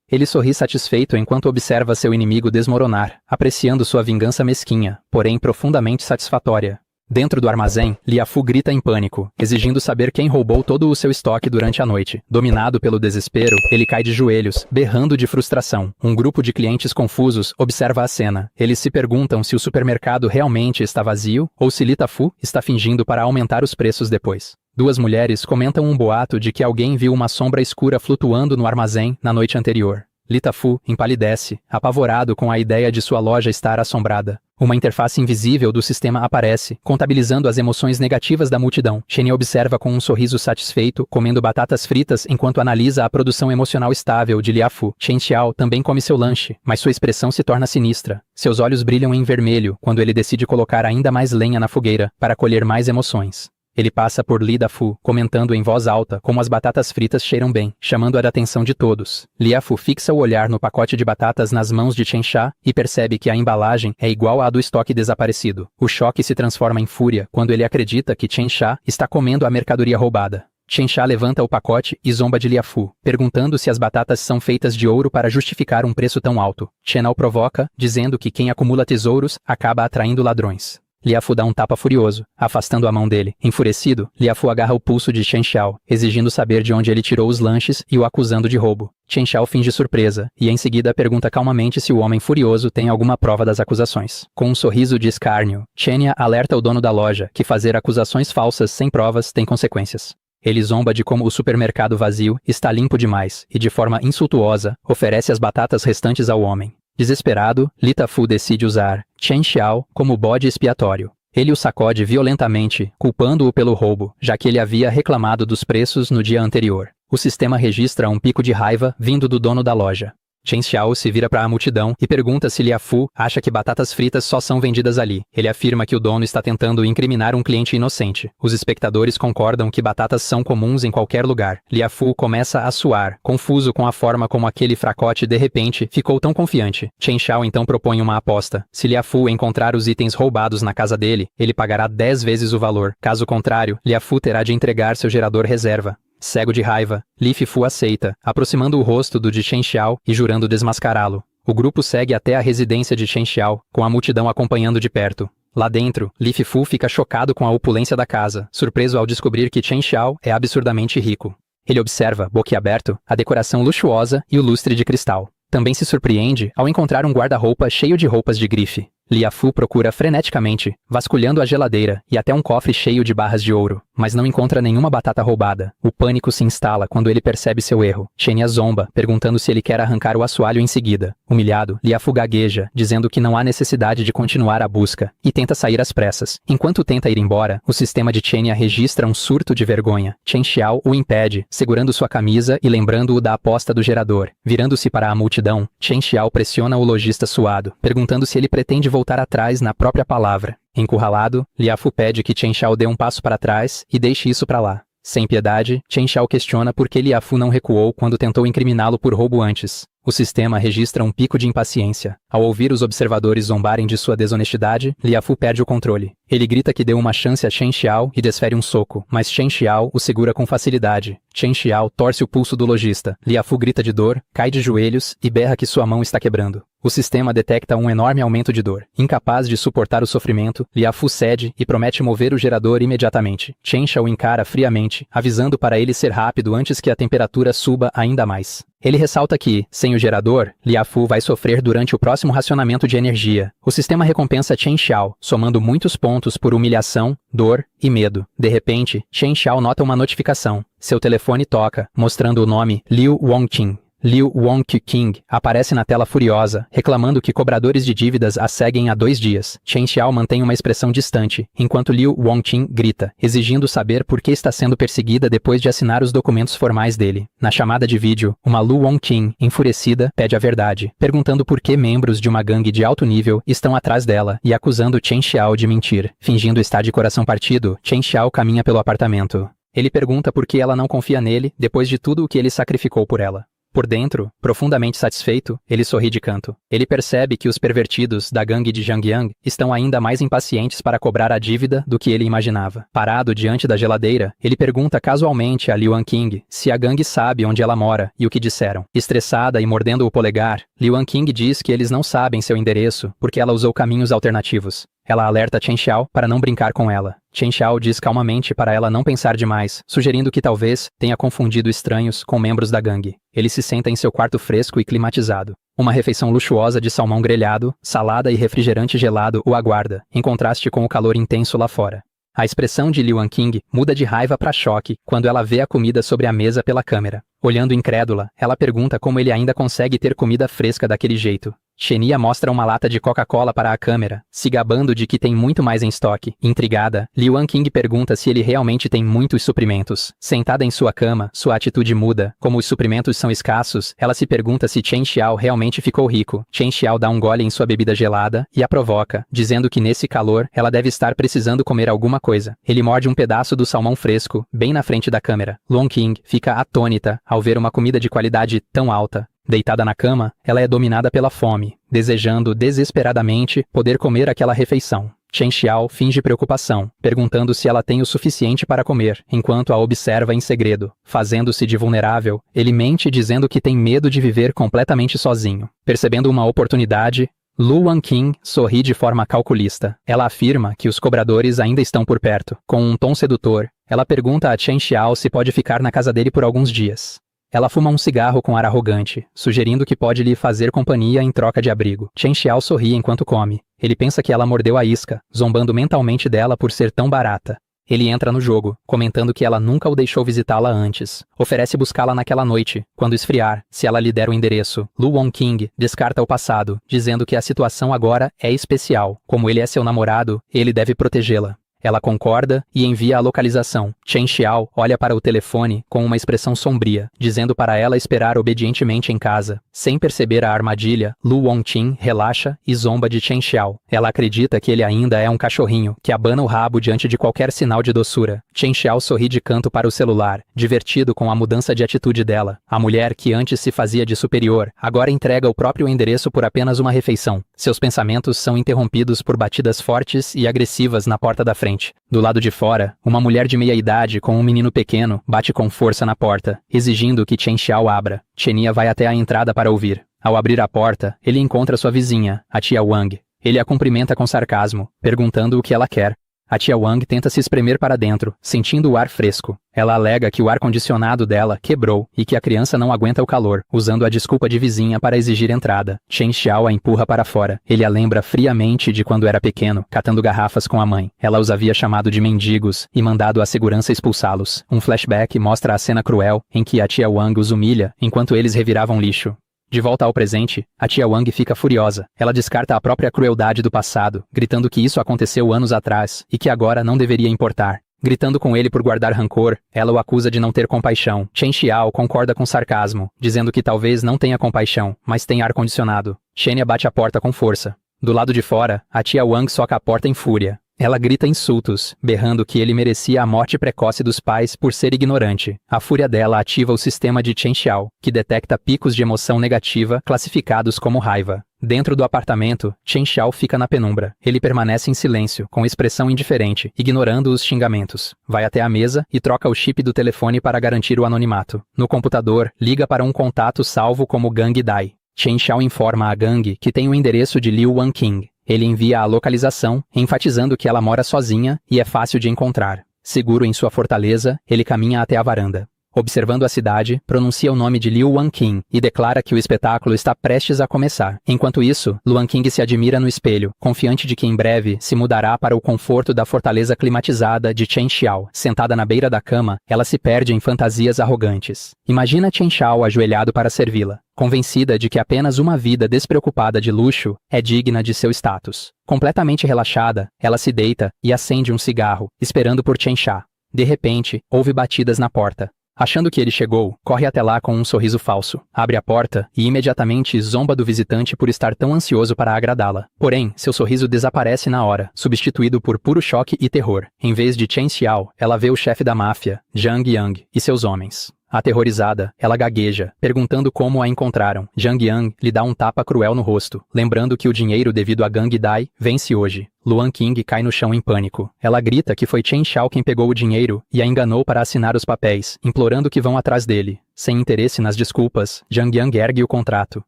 Ele sorri satisfeito enquanto observa seu inimigo desmoronar, apreciando sua vingança mesquinha, porém profundamente satisfatória. Dentro do armazém, Li Dafu grita em pânico, exigindo saber quem roubou todo o seu estoque durante a noite. Dominado pelo desespero, ele cai de joelhos, berrando de frustração. Um grupo de clientes confusos observa a cena. Eles se perguntam se o supermercado realmente está vazio ou se Li Dafu está fingindo para aumentar os preços depois. Duas mulheres comentam um boato de que alguém viu uma sombra escura flutuando no armazém na noite anterior. Li Dafu empalidece, apavorado com a ideia de sua loja estar assombrada. Uma interface invisível do sistema aparece, contabilizando as emoções negativas da multidão. Chen observa com um sorriso satisfeito, comendo batatas fritas enquanto analisa a produção emocional estável de Li Dafu. Chen Xiao também come seu lanche, mas sua expressão se torna sinistra. Seus olhos brilham em vermelho quando ele decide colocar ainda mais lenha na fogueira para colher mais emoções. Ele passa por Li Dafu, comentando em voz alta como as batatas fritas cheiram bem, chamando a atenção de todos. Li Dafu fixa o olhar no pacote de batatas nas mãos de Chen Xiao e percebe que a embalagem é igual à do estoque desaparecido. O choque se transforma em fúria quando ele acredita que Chen Xiao está comendo a mercadoria roubada. Chen Xiao levanta o pacote e zomba de Li Dafu, perguntando se as batatas são feitas de ouro para justificar um preço tão alto. Chen o provoca, dizendo que quem acumula tesouros acaba atraindo ladrões. Li Dafu dá um tapa furioso, afastando a mão dele. Enfurecido, Li Dafu agarra o pulso de Chen Xiao, exigindo saber de onde ele tirou os lanches e o acusando de roubo. Chen Xiao finge surpresa, e em seguida pergunta calmamente se o homem furioso tem alguma prova das acusações. Com um sorriso de escárnio, Chen alerta o dono da loja que fazer acusações falsas sem provas tem consequências. Ele zomba de como o supermercado vazio está limpo demais e, de forma insultuosa, oferece as batatas restantes ao homem. Desesperado, Li Dafu decide usar Chen Xiao como bode expiatório. Ele o sacode violentamente, culpando-o pelo roubo, já que ele havia reclamado dos preços no dia anterior. O sistema registra um pico de raiva vindo do dono da loja. Chen Xiao se vira para a multidão e pergunta se Lia Fu acha que batatas fritas só são vendidas ali. Ele afirma que o dono está tentando incriminar um cliente inocente. Os espectadores concordam que batatas são comuns em qualquer lugar. Lia Fu começa a suar, confuso com a forma como aquele fracote de repente ficou tão confiante. Chen Xiao então propõe uma aposta. Se Lia Fu encontrar os itens roubados na casa dele, ele pagará 10 vezes o valor. Caso contrário, Lia Fu terá de entregar seu gerador reserva. Cego de raiva, Li Fu aceita, aproximando o rosto do de Chen Xiao e jurando desmascará-lo. O grupo segue até a residência de Chen Xiao, com a multidão acompanhando de perto. Lá dentro, Li Fu fica chocado com a opulência da casa, surpreso ao descobrir que Chen Xiao é absurdamente rico. Ele observa, boquiaberto, a decoração luxuosa e o lustre de cristal. Também se surpreende ao encontrar um guarda-roupa cheio de roupas de grife. Lia Fu procura freneticamente, vasculhando a geladeira e até um cofre cheio de barras de ouro, mas não encontra nenhuma batata roubada. O pânico se instala quando ele percebe seu erro. Xenia zomba, perguntando se ele quer arrancar o assoalho em seguida. Humilhado, Lia Fu gagueja, dizendo que não há necessidade de continuar a busca, e tenta sair às pressas. Enquanto tenta ir embora, o sistema de Xenia registra um surto de vergonha. Chen Xiao o impede, segurando sua camisa e lembrando-o da aposta do gerador. Virando-se para a multidão, Chen Xiao pressiona o lojista suado, perguntando se ele pretende voltar atrás na própria palavra. Encurralado, Lia Fu pede que Chen Xiao dê um passo para trás e deixe isso para lá. Sem piedade, Chen Xiao questiona por que Lia Fu não recuou quando tentou incriminá-lo por roubo antes. O sistema registra um pico de impaciência. Ao ouvir os observadores zombarem de sua desonestidade, Lia Fu perde o controle. Ele grita que deu uma chance a Chen Xiao e desfere um soco, mas Chen Xiao o segura com facilidade. Chen Xiao torce o pulso do lojista. Lia Fu grita de dor, cai de joelhos e berra que sua mão está quebrando. O sistema detecta um enorme aumento de dor. Incapaz de suportar o sofrimento, Lia Fu cede e promete mover o gerador imediatamente. Chen Xiao encara friamente, avisando para ele ser rápido antes que a temperatura suba ainda mais. Ele ressalta que, sem o gerador, Lia Fu vai sofrer durante o próximo racionamento de energia. O sistema recompensa Chen Xiao, somando muitos pontos por humilhação, dor e medo. De repente, Chen Xiao nota uma notificação. Seu telefone toca, mostrando o nome Liu Wongqing. Liu Wongqing aparece na tela furiosa, reclamando que cobradores de dívidas a seguem há 2 dias. Chen Xiao mantém uma expressão distante, enquanto Liu Wongqing grita, exigindo saber por que está sendo perseguida depois de assinar os documentos formais dele. Na chamada de vídeo, uma Liu Wongqing, enfurecida, pede a verdade, perguntando por que membros de uma gangue de alto nível estão atrás dela e acusando Chen Xiao de mentir. Fingindo estar de coração partido, Chen Xiao caminha pelo apartamento. Ele pergunta por que ela não confia nele depois de tudo o que ele sacrificou por ela. Por dentro, profundamente satisfeito, ele sorri de canto. Ele percebe que os pervertidos da gangue de Zhangyang estão ainda mais impacientes para cobrar a dívida do que ele imaginava. Parado diante da geladeira, ele pergunta casualmente a Liu Wongqing se a gangue sabe onde ela mora e o que disseram. Estressada e mordendo o polegar, Liu Wongqing diz que eles não sabem seu endereço porque ela usou caminhos alternativos. Ela alerta Chen Xiao para não brincar com ela. Chen Xiao diz calmamente para ela não pensar demais, sugerindo que talvez tenha confundido estranhos com membros da gangue. Ele se senta em seu quarto fresco e climatizado. Uma refeição luxuosa de salmão grelhado, salada e refrigerante gelado o aguarda, em contraste com o calor intenso lá fora. A expressão de Liu Wongqing muda de raiva para choque quando ela vê a comida sobre a mesa pela câmera. Olhando incrédula, ela pergunta como ele ainda consegue ter comida fresca daquele jeito. Xenia mostra uma lata de Coca-Cola para a câmera, se gabando de que tem muito mais em estoque. Intrigada, Liu Wongqing pergunta se ele realmente tem muitos suprimentos. Sentada em sua cama, sua atitude muda. Como os suprimentos são escassos, ela se pergunta se Chen Xiao realmente ficou rico. Chen Xiao dá um gole em sua bebida gelada e a provoca, dizendo que nesse calor, ela deve estar precisando comer alguma coisa. Ele morde um pedaço do salmão fresco, bem na frente da câmera. Wongqing fica atônita ao ver uma comida de qualidade tão alta. Deitada na cama, ela é dominada pela fome, desejando desesperadamente poder comer aquela refeição. Chen Xiao finge preocupação, perguntando se ela tem o suficiente para comer, enquanto a observa em segredo. Fazendo-se de vulnerável, ele mente dizendo que tem medo de viver completamente sozinho. Percebendo uma oportunidade, Liu Wongqing sorri de forma calculista. Ela afirma que os cobradores ainda estão por perto. Com um tom sedutor, ela pergunta a Chen Xiao se pode ficar na casa dele por alguns dias. Ela fuma um cigarro com ar arrogante, sugerindo que pode lhe fazer companhia em troca de abrigo. Chen Xiao sorri enquanto come. Ele pensa que ela mordeu a isca, zombando mentalmente dela por ser tão barata. Ele entra no jogo, comentando que ela nunca o deixou visitá-la antes. Oferece buscá-la naquela noite, quando esfriar, se ela lhe der o endereço. Liu Wongqing descarta o passado, dizendo que a situação agora é especial. Como ele é seu namorado, ele deve protegê-la. Ela concorda e envia a localização. Chen Xiao olha para o telefone com uma expressão sombria, dizendo para ela esperar obedientemente em casa. Sem perceber a armadilha, Lu Wongqing relaxa e zomba de Chen Xiao. Ela acredita que ele ainda é um cachorrinho, que abana o rabo diante de qualquer sinal de doçura. Chen Xiao sorri de canto para o celular, divertido com a mudança de atitude dela. A mulher que antes se fazia de superior, agora entrega o próprio endereço por apenas uma refeição. Seus pensamentos são interrompidos por batidas fortes e agressivas na porta da frente. Do lado de fora, uma mulher de meia-idade com um menino pequeno bate com força na porta, exigindo que Chen Xiao abra. Chenia vai até a entrada para ouvir. Ao abrir a porta, ele encontra sua vizinha, a tia Wang. Ele a cumprimenta com sarcasmo, perguntando o que ela quer. A tia Wang tenta se espremer para dentro, sentindo o ar fresco. Ela alega que o ar-condicionado dela quebrou e que a criança não aguenta o calor, usando a desculpa de vizinha para exigir entrada. Chen Xiao a empurra para fora. Ele a lembra friamente de quando era pequeno, catando garrafas com a mãe. Ela os havia chamado de mendigos e mandado a segurança expulsá-los. Um flashback mostra a cena cruel em que a tia Wang os humilha enquanto eles reviravam lixo. De volta ao presente, a tia Wang fica furiosa. Ela descarta a própria crueldade do passado, gritando que isso aconteceu anos atrás e que agora não deveria importar. Gritando com ele por guardar rancor, ela o acusa de não ter compaixão. Chen Xiao concorda com sarcasmo, dizendo que talvez não tenha compaixão, mas tem ar-condicionado. Xenia bate a porta com força. Do lado de fora, a tia Wang soca a porta em fúria. Ela grita insultos, berrando que ele merecia a morte precoce dos pais por ser ignorante. A fúria dela ativa o sistema de Chen Xiao, que detecta picos de emoção negativa classificados como raiva. Dentro do apartamento, Chen Xiao fica na penumbra. Ele permanece em silêncio, com expressão indiferente, ignorando os xingamentos. Vai até a mesa e troca o chip do telefone para garantir o anonimato. No computador, liga para um contato salvo como Gang Dai. Chen Xiao informa a Gang que tem o endereço de Liu Wangqing. Ele envia a localização, enfatizando que ela mora sozinha e é fácil de encontrar. Seguro em sua fortaleza, ele caminha até a varanda. Observando a cidade, pronuncia o nome de Liu Wangqing e declara que o espetáculo está prestes a começar. Enquanto isso, Lu Wangqing se admira no espelho, confiante de que em breve se mudará para o conforto da fortaleza climatizada de Chen Xiao. Sentada na beira da cama, ela se perde em fantasias arrogantes. Imagina Chen Xiao ajoelhado para servi-la, convencida de que apenas uma vida despreocupada de luxo é digna de seu status. Completamente relaxada, ela se deita e acende um cigarro, esperando por Chen Xiao. De repente, ouve batidas na porta. Achando que ele chegou, corre até lá com um sorriso falso, abre a porta e imediatamente zomba do visitante por estar tão ansioso para agradá-la. Porém, seu sorriso desaparece na hora, substituído por puro choque e terror. Em vez de Chen Xiao, ela vê o chefe da máfia, Zhang Yang, e seus homens. Aterrorizada, ela gagueja, perguntando como a encontraram. Zhang Yang lhe dá um tapa cruel no rosto, lembrando que o dinheiro devido a Gang Dai vence hoje. Lu Wangqing cai no chão em pânico. Ela grita que foi Chen Xiao quem pegou o dinheiro e a enganou para assinar os papéis, implorando que vão atrás dele. Sem interesse nas desculpas, Zhang Yang ergue o contrato.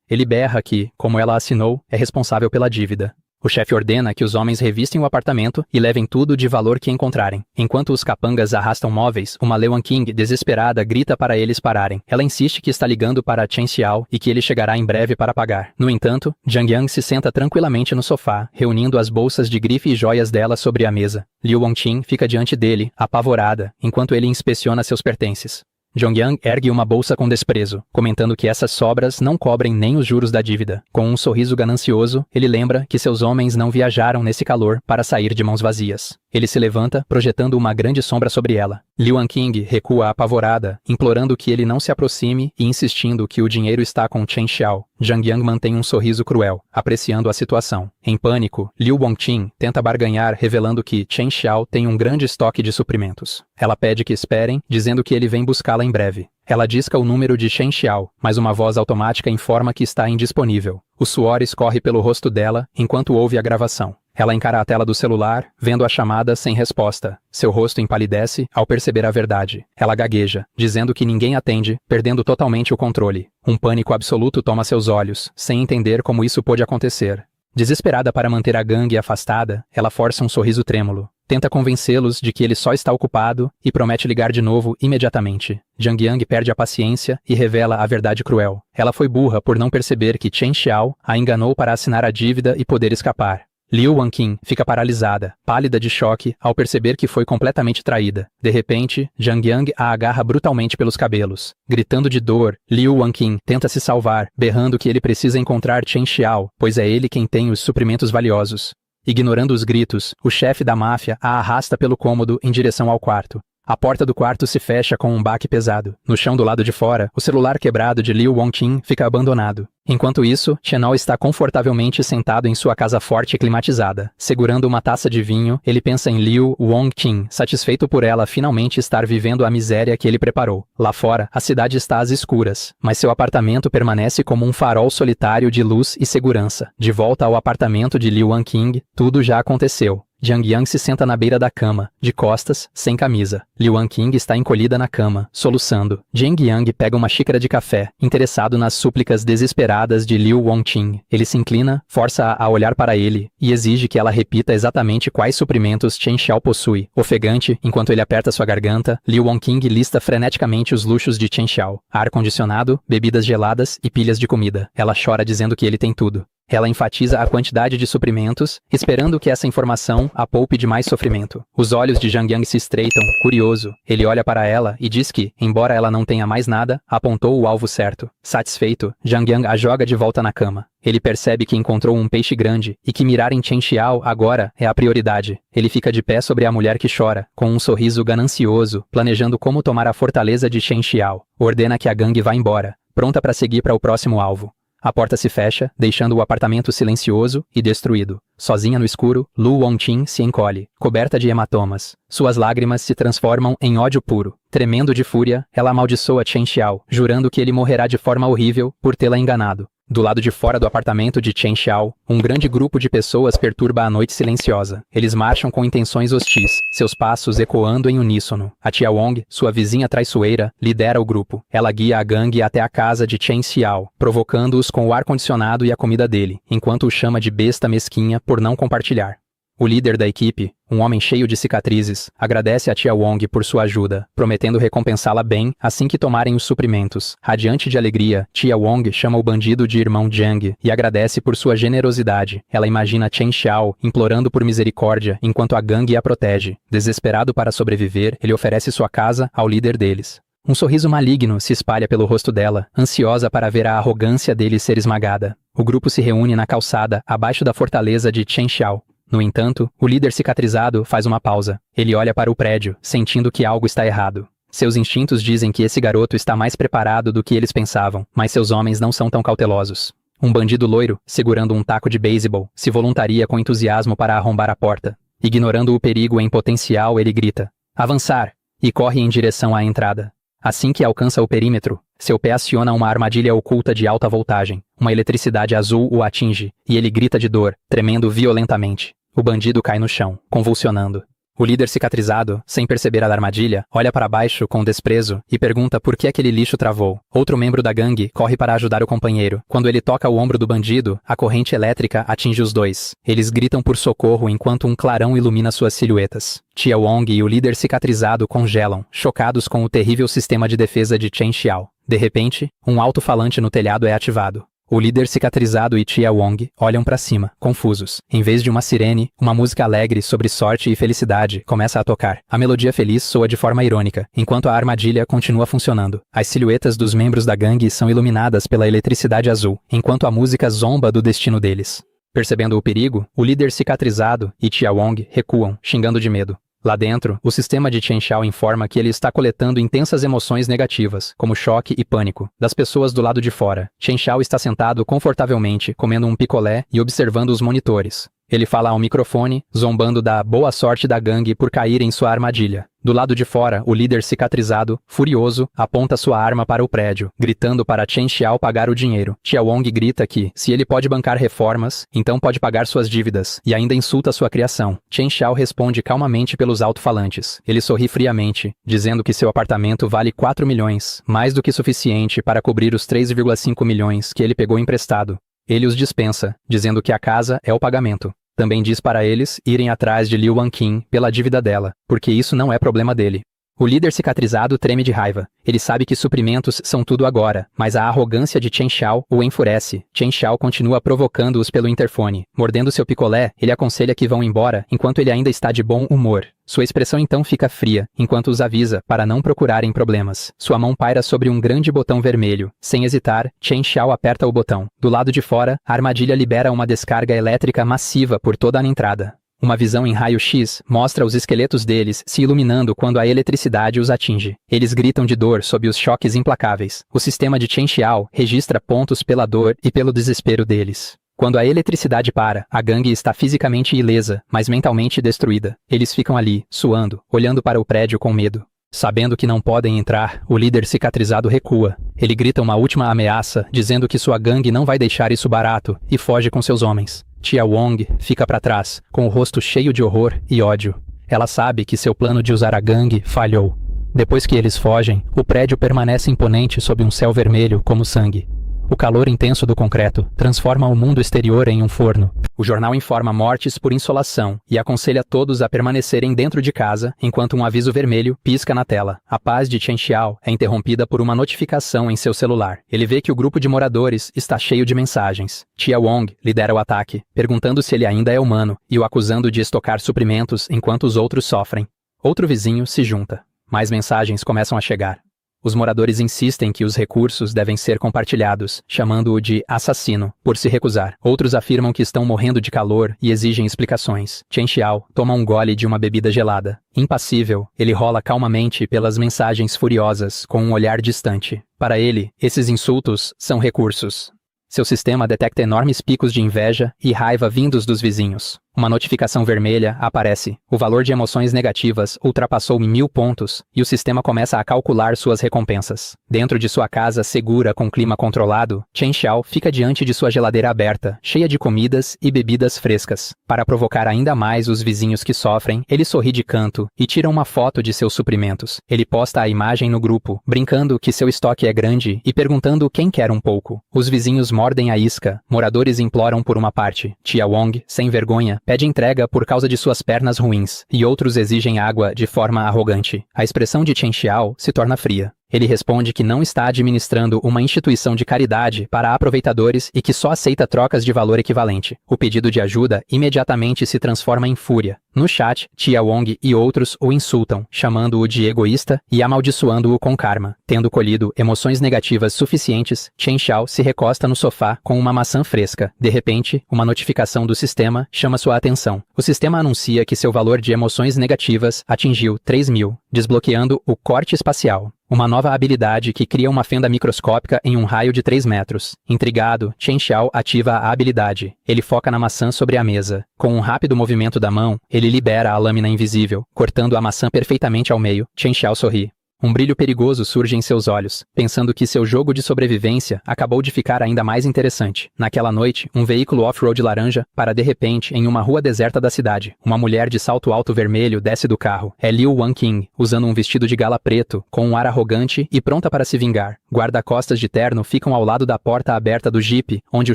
Ele berra que, como ela assinou, é responsável pela dívida. O chefe ordena que os homens revistem o apartamento e levem tudo de valor que encontrarem. Enquanto os capangas arrastam móveis, uma Lu Wangqing, desesperada, grita para eles pararem. Ela insiste que está ligando para Chen Xiao e que ele chegará em breve para pagar. No entanto, Zhang Yang se senta tranquilamente no sofá, reunindo as bolsas de grife e joias dela sobre a mesa. Liu Wangqing fica diante dele, apavorada, enquanto ele inspeciona seus pertences. Zhang Yang ergue uma bolsa com desprezo, comentando que essas sobras não cobrem nem os juros da dívida. Com um sorriso ganancioso, ele lembra que seus homens não viajaram nesse calor para sair de mãos vazias. Ele se levanta, projetando uma grande sombra sobre ela. Liu Wangqing recua apavorada, implorando que ele não se aproxime e insistindo que o dinheiro está com Chen Xiao. Zhang Yang mantém um sorriso cruel, apreciando a situação. Em pânico, Liu Wangqing tenta barganhar, revelando que Chen Xiao tem um grande estoque de suprimentos. Ela pede que esperem, dizendo que ele vem buscá-la em breve. Ela disca o número de Chen Xiao, mas uma voz automática informa que está indisponível. O suor escorre pelo rosto dela enquanto ouve a gravação. Ela encara a tela do celular, vendo a chamada sem resposta. Seu rosto empalidece ao perceber a verdade. Ela gagueja, dizendo que ninguém atende, perdendo totalmente o controle. Um pânico absoluto toma seus olhos, sem entender como isso pôde acontecer. Desesperada para manter a gangue afastada, ela força um sorriso trêmulo. Tenta convencê-los de que ele só está ocupado e promete ligar de novo imediatamente. Zhang Yang perde a paciência e revela a verdade cruel. Ela foi burra por não perceber que Chen Xiao a enganou para assinar a dívida e poder escapar. Liu Wangqing fica paralisada, pálida de choque, ao perceber que foi completamente traída. De repente, Zhang Yang a agarra brutalmente pelos cabelos. Gritando de dor, Liu Wangqing tenta se salvar, berrando que ele precisa encontrar Chen Xiao, pois é ele quem tem os suprimentos valiosos. Ignorando os gritos, o chefe da máfia a arrasta pelo cômodo em direção ao quarto. A porta do quarto se fecha com um baque pesado. No chão do lado de fora, o celular quebrado de Liu Wangqing fica abandonado. Enquanto isso, Chenol está confortavelmente sentado em sua casa forte e climatizada. Segurando uma taça de vinho, ele pensa em Liu Wangqing, satisfeito por ela finalmente estar vivendo a miséria que ele preparou. Lá fora, a cidade está às escuras, mas seu apartamento permanece como um farol solitário de luz e segurança. De volta ao apartamento de Liu Wangqing, tudo já aconteceu. Jiang Yang se senta na beira da cama, de costas, sem camisa. Liu Wangqing está encolhida na cama, soluçando. Jiang Yang pega uma xícara de café, interessado nas súplicas desesperadas de Liu Wangqing. Ele se inclina, força-a a olhar para ele, e exige que ela repita exatamente quais suprimentos Chen Xiao possui. Ofegante, enquanto ele aperta sua garganta, Liu Wangqing lista freneticamente os luxos de Chen Xiao. Ar-condicionado, bebidas geladas e pilhas de comida. Ela chora dizendo que ele tem tudo. Ela enfatiza a quantidade de suprimentos, esperando que essa informação a poupe de mais sofrimento. Os olhos de Jiang Yang se estreitam, curioso. Ele olha para ela e diz que, embora ela não tenha mais nada, apontou o alvo certo. Satisfeito, Jiang Yang a joga de volta na cama. Ele percebe que encontrou um peixe grande e que mirar em Chen Xiao agora é a prioridade. Ele fica de pé sobre a mulher que chora, com um sorriso ganancioso, planejando como tomar a fortaleza de Chen Xiao. Ordena que a gangue vá embora, pronta para seguir para o próximo alvo. A porta se fecha, deixando o apartamento silencioso e destruído. Sozinha no escuro, Liu Wangqing se encolhe, coberta de hematomas. Suas lágrimas se transformam em ódio puro. Tremendo de fúria, ela amaldiçoa Chen Xiao, jurando que ele morrerá de forma horrível por tê-la enganado. Do lado de fora do apartamento de Chen Xiao, um grande grupo de pessoas perturba a noite silenciosa. Eles marcham com intenções hostis, seus passos ecoando em uníssono. A tia Wong, sua vizinha traiçoeira, lidera o grupo. Ela guia a gangue até a casa de Chen Xiao, provocando-os com o ar-condicionado e a comida dele, enquanto o chama de besta mesquinha por não compartilhar. O líder da equipe, um homem cheio de cicatrizes, agradece a tia Wong por sua ajuda, prometendo recompensá-la bem assim que tomarem os suprimentos. Radiante de alegria, tia Wong chama o bandido de irmão Jiang e agradece por sua generosidade. Ela imagina Chen Xiao implorando por misericórdia enquanto a gangue a protege. Desesperado para sobreviver, ele oferece sua casa ao líder deles. Um sorriso maligno se espalha pelo rosto dela, ansiosa para ver a arrogância dele ser esmagada. O grupo se reúne na calçada, abaixo da fortaleza de Chen Xiao. No entanto, o líder cicatrizado faz uma pausa. Ele olha para o prédio, sentindo que algo está errado. Seus instintos dizem que esse garoto está mais preparado do que eles pensavam, mas seus homens não são tão cautelosos. Um bandido loiro, segurando um taco de beisebol, se voluntaria com entusiasmo para arrombar a porta. Ignorando o perigo em potencial, ele grita: "Avançar!" e corre em direção à entrada. Assim que alcança o perímetro, seu pé aciona uma armadilha oculta de alta voltagem. Uma eletricidade azul o atinge, e ele grita de dor, tremendo violentamente. O bandido cai no chão, convulsionando. O líder cicatrizado, sem perceber a armadilha, olha para baixo com desprezo e pergunta por que aquele lixo travou. Outro membro da gangue corre para ajudar o companheiro. Quando ele toca o ombro do bandido, a corrente elétrica atinge os dois. Eles gritam por socorro enquanto um clarão ilumina suas silhuetas. Tia Wong e o líder cicatrizado congelam, chocados com o terrível sistema de defesa de Chen Xiao. De repente, um alto-falante no telhado é ativado. O líder cicatrizado e tia Wong olham para cima, confusos. Em vez de uma sirene, uma música alegre sobre sorte e felicidade começa a tocar. A melodia feliz soa de forma irônica, enquanto a armadilha continua funcionando. As silhuetas dos membros da gangue são iluminadas pela eletricidade azul, enquanto a música zomba do destino deles. Percebendo o perigo, o líder cicatrizado e tia Wong recuam, xingando de medo. Lá dentro, o sistema de Chen Xiao informa que ele está coletando intensas emoções negativas, como choque e pânico, das pessoas do lado de fora. Chen Xiao está sentado confortavelmente, comendo um picolé e observando os monitores. Ele fala ao microfone, zombando da boa sorte da gangue por cair em sua armadilha. Do lado de fora, o líder cicatrizado, furioso, aponta sua arma para o prédio, gritando para Chen Xiao pagar o dinheiro. Tia Wong grita que, se ele pode bancar reformas, então pode pagar suas dívidas, e ainda insulta sua criação. Chen Xiao responde calmamente pelos alto-falantes. Ele sorri friamente, dizendo que seu apartamento vale 4 milhões, mais do que suficiente para cobrir os 3,5 milhões que ele pegou emprestado. Ele os dispensa, dizendo que a casa é o pagamento. Também diz para eles irem atrás de Liu Wangqing pela dívida dela, porque isso não é problema dele. O líder cicatrizado treme de raiva. Ele sabe que suprimentos são tudo agora, mas a arrogância de Chen Xiao o enfurece. Chen Xiao continua provocando-os pelo interfone. Mordendo seu picolé, ele aconselha que vão embora enquanto ele ainda está de bom humor. Sua expressão então fica fria, enquanto os avisa para não procurarem problemas. Sua mão paira sobre um grande botão vermelho. Sem hesitar, Chen Xiao aperta o botão. Do lado de fora, a armadilha libera uma descarga elétrica massiva por toda a entrada. Uma visão em raio-x mostra os esqueletos deles se iluminando quando a eletricidade os atinge. Eles gritam de dor sob os choques implacáveis. O sistema de Chen Xiao registra pontos pela dor e pelo desespero deles. Quando a eletricidade para, a gangue está fisicamente ilesa, mas mentalmente destruída. Eles ficam ali, suando, olhando para o prédio com medo. Sabendo que não podem entrar, o líder cicatrizado recua. Ele grita uma última ameaça, dizendo que sua gangue não vai deixar isso barato, e foge com seus homens. Tia Wong fica para trás, com o rosto cheio de horror e ódio. Ela sabe que seu plano de usar a gangue falhou. Depois que eles fogem, o prédio permanece imponente sob um céu vermelho como sangue. O calor intenso do concreto transforma o mundo exterior em um forno. O jornal informa mortes por insolação e aconselha todos a permanecerem dentro de casa enquanto um aviso vermelho pisca na tela. A paz de Chen Xiao é interrompida por uma notificação em seu celular. Ele vê que o grupo de moradores está cheio de mensagens. Tia Wong lidera o ataque, perguntando se ele ainda é humano e o acusando de estocar suprimentos enquanto os outros sofrem. Outro vizinho se junta. Mais mensagens começam a chegar. Os moradores insistem que os recursos devem ser compartilhados, chamando-o de assassino, por se recusar. Outros afirmam que estão morrendo de calor e exigem explicações. Chen Xiao toma um gole de uma bebida gelada. Impassível, ele rola calmamente pelas mensagens furiosas, com um olhar distante. Para ele, esses insultos são recursos. Seu sistema detecta enormes picos de inveja e raiva vindos dos vizinhos. Uma notificação vermelha aparece. O valor de emoções negativas ultrapassou 1000 pontos e o sistema começa a calcular suas recompensas. Dentro de sua casa segura com clima controlado, Chen Xiao fica diante de sua geladeira aberta, cheia de comidas e bebidas frescas. Para provocar ainda mais os vizinhos que sofrem, ele sorri de canto e tira uma foto de seus suprimentos. Ele posta a imagem no grupo, brincando que seu estoque é grande e perguntando quem quer um pouco. Os vizinhos mordem a isca, moradores imploram por uma parte. Tia Wong, sem vergonha, pede entrega por causa de suas pernas ruins, e outros exigem água de forma arrogante. A expressão de Chen Xiao se torna fria. Ele responde que não está administrando uma instituição de caridade para aproveitadores e que só aceita trocas de valor equivalente. O pedido de ajuda imediatamente se transforma em fúria. No chat, Tia Wong e outros o insultam, chamando-o de egoísta e amaldiçoando-o com karma. Tendo colhido emoções negativas suficientes, Chen Xiao se recosta no sofá com uma maçã fresca. De repente, uma notificação do sistema chama sua atenção. O sistema anuncia que seu valor de emoções negativas atingiu 3.000, desbloqueando o corte espacial. Uma nova habilidade que cria uma fenda microscópica em um raio de 3 metros. Intrigado, Chen Xiao ativa a habilidade. Ele foca na maçã sobre a mesa. Com um rápido movimento da mão, ele libera a lâmina invisível, cortando a maçã perfeitamente ao meio. Chen Xiao sorri. Um brilho perigoso surge em seus olhos, pensando que seu jogo de sobrevivência acabou de ficar ainda mais interessante. Naquela noite, um veículo off-road laranja para de repente em uma rua deserta da cidade. Uma mulher de salto alto vermelho desce do carro. É Liu Wanqing, usando um vestido de gala preto, com um ar arrogante e pronta para se vingar. Guarda-costas de terno ficam ao lado da porta aberta do Jeep, onde o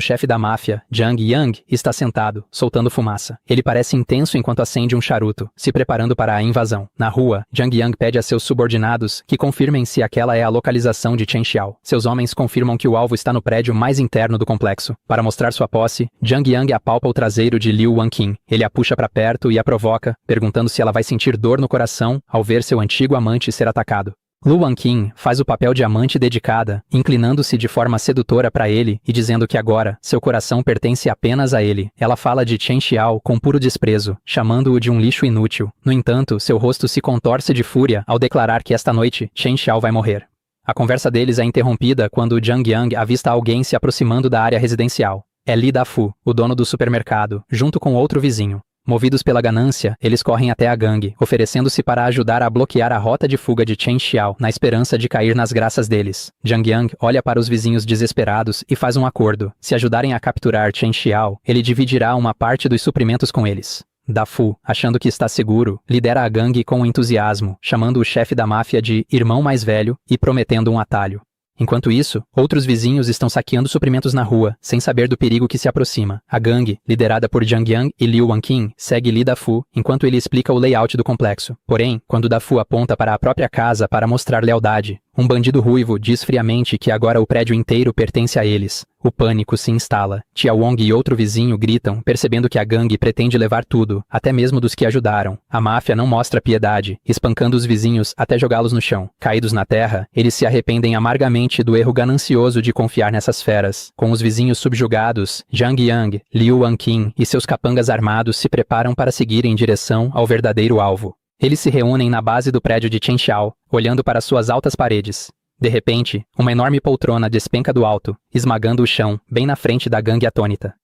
chefe da máfia, Zhang Yang, está sentado, soltando fumaça. Ele parece intenso enquanto acende um charuto, se preparando para a invasão. Na rua, Zhang Yang pede a seus subordinados que confirmem se aquela é a localização de Chen Xiao. Seus homens confirmam que o alvo está no prédio mais interno do complexo. Para mostrar sua posse, Zhang Yang apalpa o traseiro de Liu Wanqing. Ele a puxa para perto e a provoca, perguntando se ela vai sentir dor no coração ao ver seu antigo amante ser atacado. Liu Wanqing faz o papel de amante dedicada, inclinando-se de forma sedutora para ele e dizendo que agora seu coração pertence apenas a ele. Ela fala de Chen Xiao com puro desprezo, chamando-o de um lixo inútil. No entanto, seu rosto se contorce de fúria ao declarar que esta noite Chen Xiao vai morrer. A conversa deles é interrompida quando Zhang Yang avista alguém se aproximando da área residencial. É Li Dafu, o dono do supermercado, junto com outro vizinho. Movidos pela ganância, eles correm até a gangue, oferecendo-se para ajudar a bloquear a rota de fuga de Chen Xiao, na esperança de cair nas graças deles. Zhang Yang olha para os vizinhos desesperados e faz um acordo. Se ajudarem a capturar Chen Xiao, ele dividirá uma parte dos suprimentos com eles. Dafu, achando que está seguro, lidera a gangue com entusiasmo, chamando o chefe da máfia de irmão mais velho e prometendo um atalho. Enquanto isso, outros vizinhos estão saqueando suprimentos na rua, sem saber do perigo que se aproxima. A gangue, liderada por Jiang Yang e Liu Wanqing, segue Li Dafu, enquanto ele explica o layout do complexo. Porém, quando Dafu aponta para a própria casa para mostrar lealdade, um bandido ruivo diz friamente que agora o prédio inteiro pertence a eles. O pânico se instala. Tia Wong e outro vizinho gritam, percebendo que a gangue pretende levar tudo, até mesmo dos que ajudaram. A máfia não mostra piedade, espancando os vizinhos até jogá-los no chão. Caídos na terra, eles se arrependem amargamente do erro ganancioso de confiar nessas feras. Com os vizinhos subjugados, Jiang Yang, Liu Wanqing e seus capangas armados se preparam para seguir em direção ao verdadeiro alvo. Eles se reúnem na base do prédio de Chen Xiao, olhando para suas altas paredes. De repente, uma enorme poltrona despenca do alto, esmagando o chão, bem na frente da gangue atônita.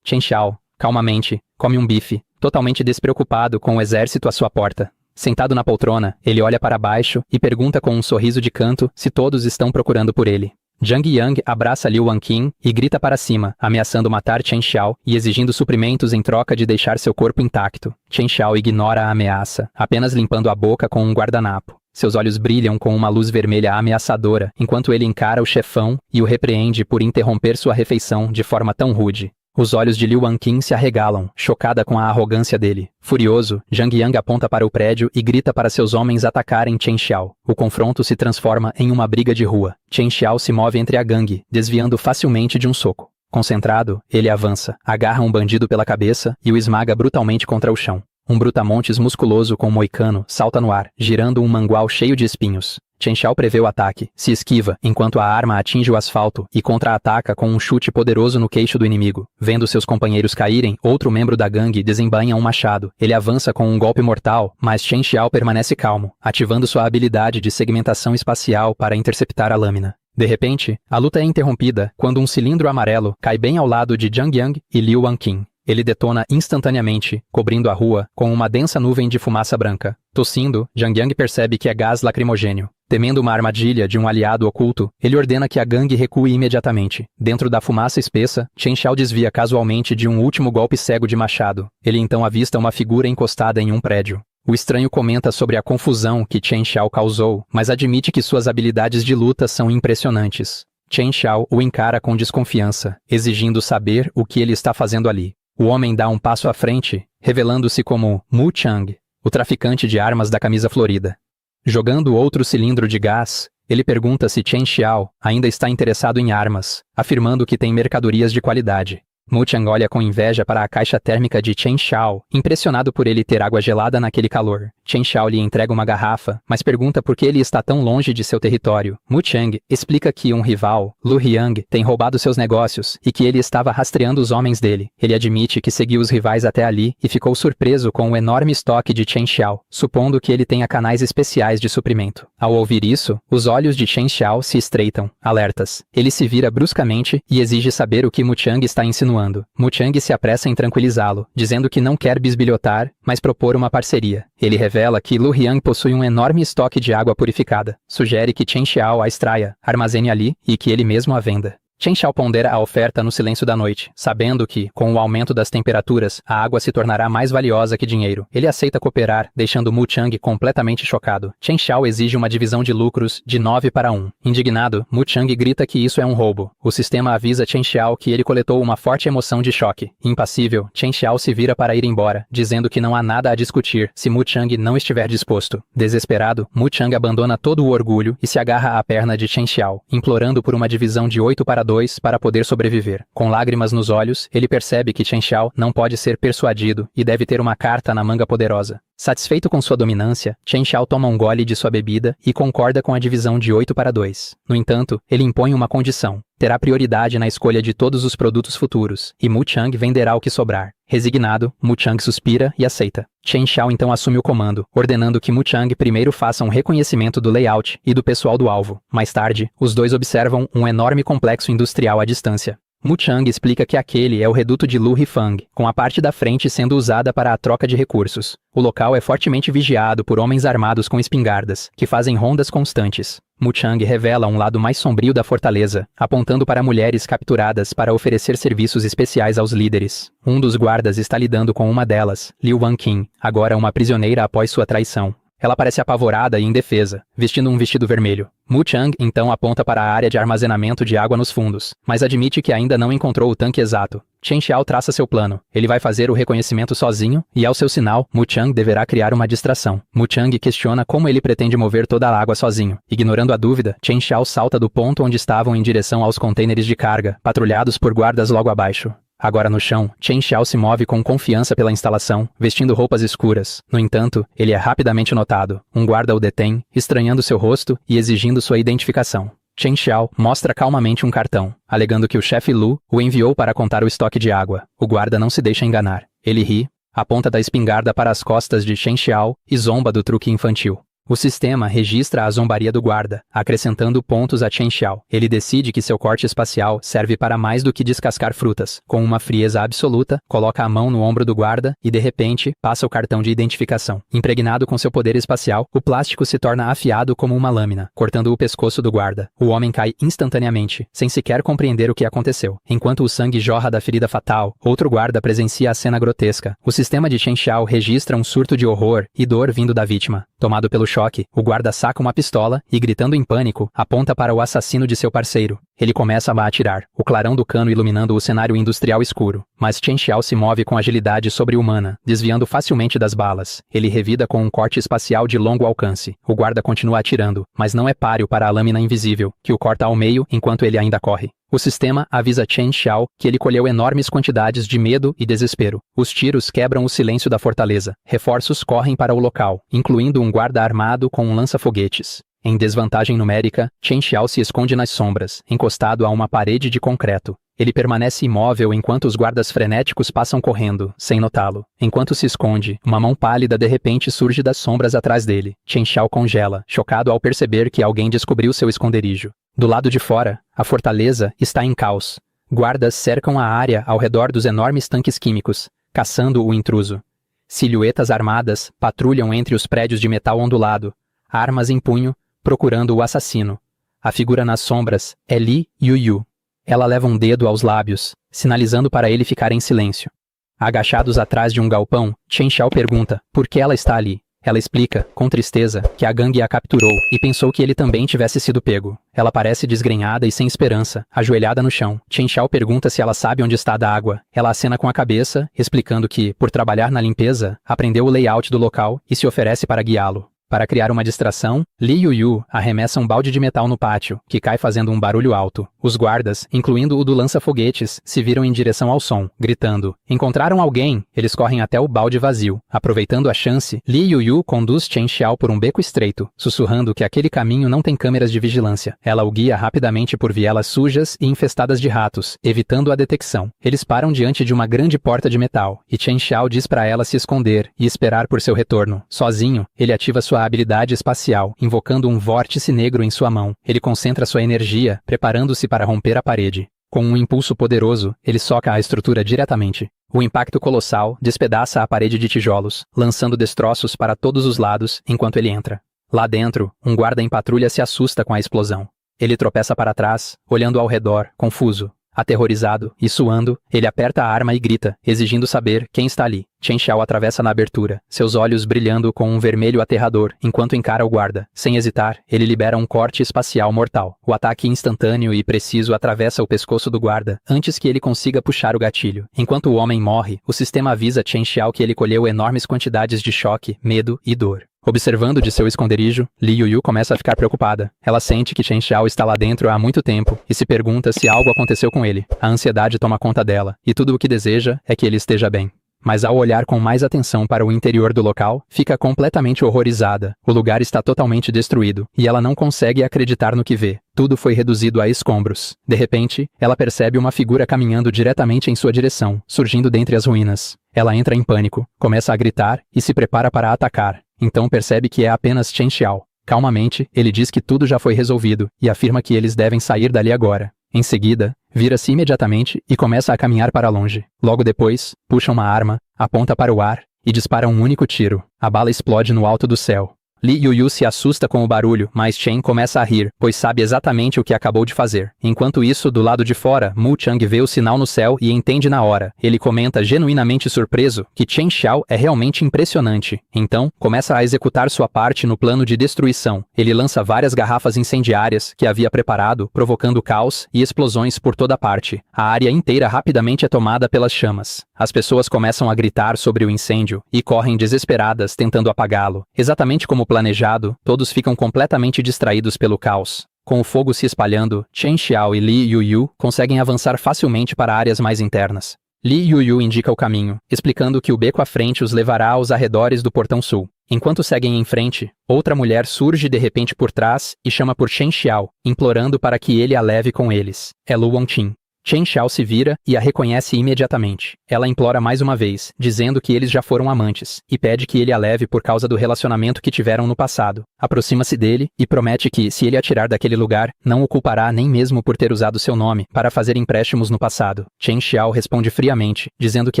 Chen Xiao, calmamente, come um bife, totalmente despreocupado com o exército à sua porta. Sentado na poltrona, ele olha para baixo e pergunta com um sorriso de canto se todos estão procurando por ele. Jiang Yang abraça Liu Wanqing e grita para cima, ameaçando matar Chen Xiao e exigindo suprimentos em troca de deixar seu corpo intacto. Chen Xiao ignora a ameaça, apenas limpando a boca com um guardanapo. Seus olhos brilham com uma luz vermelha ameaçadora, enquanto ele encara o chefão e o repreende por interromper sua refeição de forma tão rude. Os olhos de Liu Wanqing se arregalam, chocada com a arrogância dele. Furioso, Jiang Yang aponta para o prédio e grita para seus homens atacarem Chen Xiao. O confronto se transforma em uma briga de rua. Chen Xiao se move entre a gangue, desviando facilmente de um soco. Concentrado, ele avança, agarra um bandido pela cabeça e o esmaga brutalmente contra o chão. Um brutamontes musculoso com moicano salta no ar, girando um mangual cheio de espinhos. Chen Xiao prevê o ataque, se esquiva, enquanto a arma atinge o asfalto e contra-ataca com um chute poderoso no queixo do inimigo. Vendo seus companheiros caírem, outro membro da gangue desembainha um machado. Ele avança com um golpe mortal, mas Chen Xiao permanece calmo, ativando sua habilidade de segmentação espacial para interceptar a lâmina. De repente, a luta é interrompida quando um cilindro amarelo cai bem ao lado de Jiang Yang e Liu Wanqing. Ele detona instantaneamente, cobrindo a rua com uma densa nuvem de fumaça branca. Tossindo, Jiang Yang percebe que é gás lacrimogêneo. Temendo uma armadilha de um aliado oculto, ele ordena que a gangue recue imediatamente. Dentro da fumaça espessa, Chen Xiao desvia casualmente de um último golpe cego de machado. Ele então avista uma figura encostada em um prédio. O estranho comenta sobre a confusão que Chen Xiao causou, mas admite que suas habilidades de luta são impressionantes. Chen Xiao o encara com desconfiança, exigindo saber o que ele está fazendo ali. O homem dá um passo à frente, revelando-se como Mu Chang, o traficante de armas da camisa florida. Jogando outro cilindro de gás, ele pergunta se Chen Xiao ainda está interessado em armas, afirmando que tem mercadorias de qualidade. Mu Chang olha com inveja para a caixa térmica de Chen Xiao, impressionado por ele ter água gelada naquele calor. Chen Xiao lhe entrega uma garrafa, mas pergunta por que ele está tão longe de seu território. Mu Chang explica que um rival, Lu Hiang, tem roubado seus negócios e que ele estava rastreando os homens dele. Ele admite que seguiu os rivais até ali e ficou surpreso com o enorme estoque de Chen Xiao, supondo que ele tenha canais especiais de suprimento. Ao ouvir isso, os olhos de Chen Xiao se estreitam, alertas. Ele se vira bruscamente e exige saber o que Mu Chang está insinuando. Mu Chang se apressa em tranquilizá-lo, dizendo que não quer bisbilhotar, mas propor uma parceria. Ele revela que Lu Hiang possui um enorme estoque de água purificada. Sugere que Chen Xiao a extraia, armazene ali e que ele mesmo a venda. Chen Xiao pondera a oferta no silêncio da noite, sabendo que, com o aumento das temperaturas, a água se tornará mais valiosa que dinheiro. Ele aceita cooperar, deixando Mu Chang completamente chocado. Chen Xiao exige uma divisão de lucros de 9-1. Indignado, Mu Chang grita que isso é um roubo. O sistema avisa Chen Xiao que ele coletou uma forte emoção de choque. Impassível, Chen Xiao se vira para ir embora, dizendo que não há nada a discutir se Mu Chang não estiver disposto. Desesperado, Mu Chang abandona todo o orgulho e se agarra à perna de Chen Xiao, implorando por uma divisão de 8-2 para poder sobreviver. Com lágrimas nos olhos, ele percebe que Chen Xiao não pode ser persuadido e deve ter uma carta na manga poderosa. Satisfeito com sua dominância, Chen Xiao toma um gole de sua bebida e concorda com a divisão de 8-2. No entanto, ele impõe uma condição. Terá prioridade na escolha de todos os produtos futuros, e Mu Chang venderá o que sobrar. Resignado, Mu Chang suspira e aceita. Chen Xiao então assume o comando, ordenando que Mu Chang primeiro faça um reconhecimento do layout e do pessoal do alvo. Mais tarde, os dois observam um enorme complexo industrial à distância. Mu Chang explica que aquele é o reduto de Lu Hifang, com a parte da frente sendo usada para a troca de recursos. O local é fortemente vigiado por homens armados com espingardas, que fazem rondas constantes. Mu Chang revela um lado mais sombrio da fortaleza, apontando para mulheres capturadas para oferecer serviços especiais aos líderes. Um dos guardas está lidando com uma delas, Liu Wanqing, agora uma prisioneira após sua traição. Ela parece apavorada e indefesa, vestindo um vestido vermelho. Mu Chang então aponta para a área de armazenamento de água nos fundos, mas admite que ainda não encontrou o tanque exato. Chen Xiao traça seu plano. Ele vai fazer o reconhecimento sozinho, e ao seu sinal, Mu Chang deverá criar uma distração. Mu Chang questiona como ele pretende mover toda a água sozinho. Ignorando a dúvida, Chen Xiao salta do ponto onde estavam em direção aos contêineres de carga, patrulhados por guardas logo abaixo. Agora no chão, Chen Xiao se move com confiança pela instalação, vestindo roupas escuras. No entanto, ele é rapidamente notado. Um guarda o detém, estranhando seu rosto e exigindo sua identificação. Chen Xiao mostra calmamente um cartão, alegando que o chefe Lu o enviou para contar o estoque de água. O guarda não se deixa enganar. Ele ri, aponta da espingarda para as costas de Chen Xiao e zomba do truque infantil. O sistema registra a zombaria do guarda, acrescentando pontos a Chen Xiao. Ele decide que seu corte espacial serve para mais do que descascar frutas. Com uma frieza absoluta, coloca a mão no ombro do guarda e, de repente, passa o cartão de identificação. Impregnado com seu poder espacial, o plástico se torna afiado como uma lâmina, cortando o pescoço do guarda. O homem cai instantaneamente, sem sequer compreender o que aconteceu. Enquanto o sangue jorra da ferida fatal, outro guarda presencia a cena grotesca. O sistema de Chen Xiao registra um surto de horror e dor vindo da vítima. Tomado pelo choque, o guarda saca uma pistola e, gritando em pânico, aponta para o assassino de seu parceiro. Ele começa a atirar, o clarão do cano iluminando o cenário industrial escuro. Mas Chen Xiao se move com agilidade sobre-humana, desviando facilmente das balas. Ele revida com um corte espacial de longo alcance. O guarda continua atirando, mas não é páreo para a lâmina invisível, que o corta ao meio enquanto ele ainda corre. O sistema avisa Chen Xiao que ele colheu enormes quantidades de medo e desespero. Os tiros quebram o silêncio da fortaleza. Reforços correm para o local, incluindo um guarda armado com um lança-foguetes. Em desvantagem numérica, Chen Xiao se esconde nas sombras, encostado a uma parede de concreto. Ele permanece imóvel enquanto os guardas frenéticos passam correndo, sem notá-lo. Enquanto se esconde, uma mão pálida de repente surge das sombras atrás dele. Chen Xiao congela, chocado ao perceber que alguém descobriu seu esconderijo. Do lado de fora, a fortaleza está em caos. Guardas cercam a área ao redor dos enormes tanques químicos, caçando o intruso. Silhuetas armadas patrulham entre os prédios de metal ondulado, armas em punho, procurando o assassino. A figura nas sombras é Li Yuyu. Ela leva um dedo aos lábios, sinalizando para ele ficar em silêncio. Agachados atrás de um galpão, Chen Xiao pergunta por que ela está ali. Ela explica, com tristeza, que a gangue a capturou e pensou que ele também tivesse sido pego. Ela parece desgrenhada e sem esperança, ajoelhada no chão. Chen Xiao pergunta se ela sabe onde está a água. Ela acena com a cabeça, explicando que, por trabalhar na limpeza, aprendeu o layout do local e se oferece para guiá-lo. Para criar uma distração, Li Yuyu arremessa um balde de metal no pátio, que cai fazendo um barulho alto. Os guardas, incluindo o do lança-foguetes, se viram em direção ao som, gritando. Encontraram alguém? Eles correm até o balde vazio. Aproveitando a chance, Li Yuyu conduz Chen Xiao por um beco estreito, sussurrando que aquele caminho não tem câmeras de vigilância. Ela o guia rapidamente por vielas sujas e infestadas de ratos, evitando a detecção. Eles param diante de uma grande porta de metal, e Chen Xiao diz para ela se esconder e esperar por seu retorno. Sozinho, ele ativa sua habilidade espacial, invocando um vórtice negro em sua mão. Ele concentra sua energia, preparando-se para romper a parede. Com um impulso poderoso, ele soca a estrutura diretamente. O impacto colossal despedaça a parede de tijolos, lançando destroços para todos os lados enquanto ele entra. Lá dentro, um guarda em patrulha se assusta com a explosão. Ele tropeça para trás, olhando ao redor, confuso. Aterrorizado e suando, ele aperta a arma e grita, exigindo saber quem está ali. Chen Xiao atravessa na abertura, seus olhos brilhando com um vermelho aterrador, enquanto encara o guarda. Sem hesitar, ele libera um corte espacial mortal. O ataque instantâneo e preciso atravessa o pescoço do guarda, antes que ele consiga puxar o gatilho. Enquanto o homem morre, o sistema avisa Chen Xiao que ele colheu enormes quantidades de choque, medo e dor. Observando de seu esconderijo, Li Yuyu começa a ficar preocupada. Ela sente que Chen Xiao está lá dentro há muito tempo e se pergunta se algo aconteceu com ele. A ansiedade toma conta dela, e tudo o que deseja é que ele esteja bem. Mas ao olhar com mais atenção para o interior do local, fica completamente horrorizada. O lugar está totalmente destruído, e ela não consegue acreditar no que vê. Tudo foi reduzido a escombros. De repente, ela percebe uma figura caminhando diretamente em sua direção, surgindo dentre as ruínas. Ela entra em pânico, começa a gritar e se prepara para atacar. Então percebe que é apenas Chen Xiao. Calmamente, ele diz que tudo já foi resolvido e afirma que eles devem sair dali agora. Em seguida, vira-se imediatamente e começa a caminhar para longe. Logo depois, puxa uma arma, aponta para o ar e dispara um único tiro. A bala explode no alto do céu. Li Yuyu se assusta com o barulho, mas Chen começa a rir, pois sabe exatamente o que acabou de fazer. Enquanto isso, do lado de fora, Mu Chang vê o sinal no céu e entende na hora. Ele comenta genuinamente surpreso que Chen Xiao é realmente impressionante. Então, começa a executar sua parte no plano de destruição. Ele lança várias garrafas incendiárias que havia preparado, provocando caos e explosões por toda parte. A área inteira rapidamente é tomada pelas chamas. As pessoas começam a gritar sobre o incêndio e correm desesperadas tentando apagá-lo. Exatamente como planejado, todos ficam completamente distraídos pelo caos. Com o fogo se espalhando, Chen Xiao e Li Yuyu conseguem avançar facilmente para áreas mais internas. Li Yuyu indica o caminho, explicando que o beco à frente os levará aos arredores do portão sul. Enquanto seguem em frente, outra mulher surge de repente por trás e chama por Chen Xiao, implorando para que ele a leve com eles. É Lu Wangqing. Chen Xiao se vira e a reconhece imediatamente. Ela implora mais uma vez, dizendo que eles já foram amantes, e pede que ele a leve por causa do relacionamento que tiveram no passado. Aproxima-se dele e promete que, se ele a tirar daquele lugar, não o culpará nem mesmo por ter usado seu nome para fazer empréstimos no passado. Chen Xiao responde friamente, dizendo que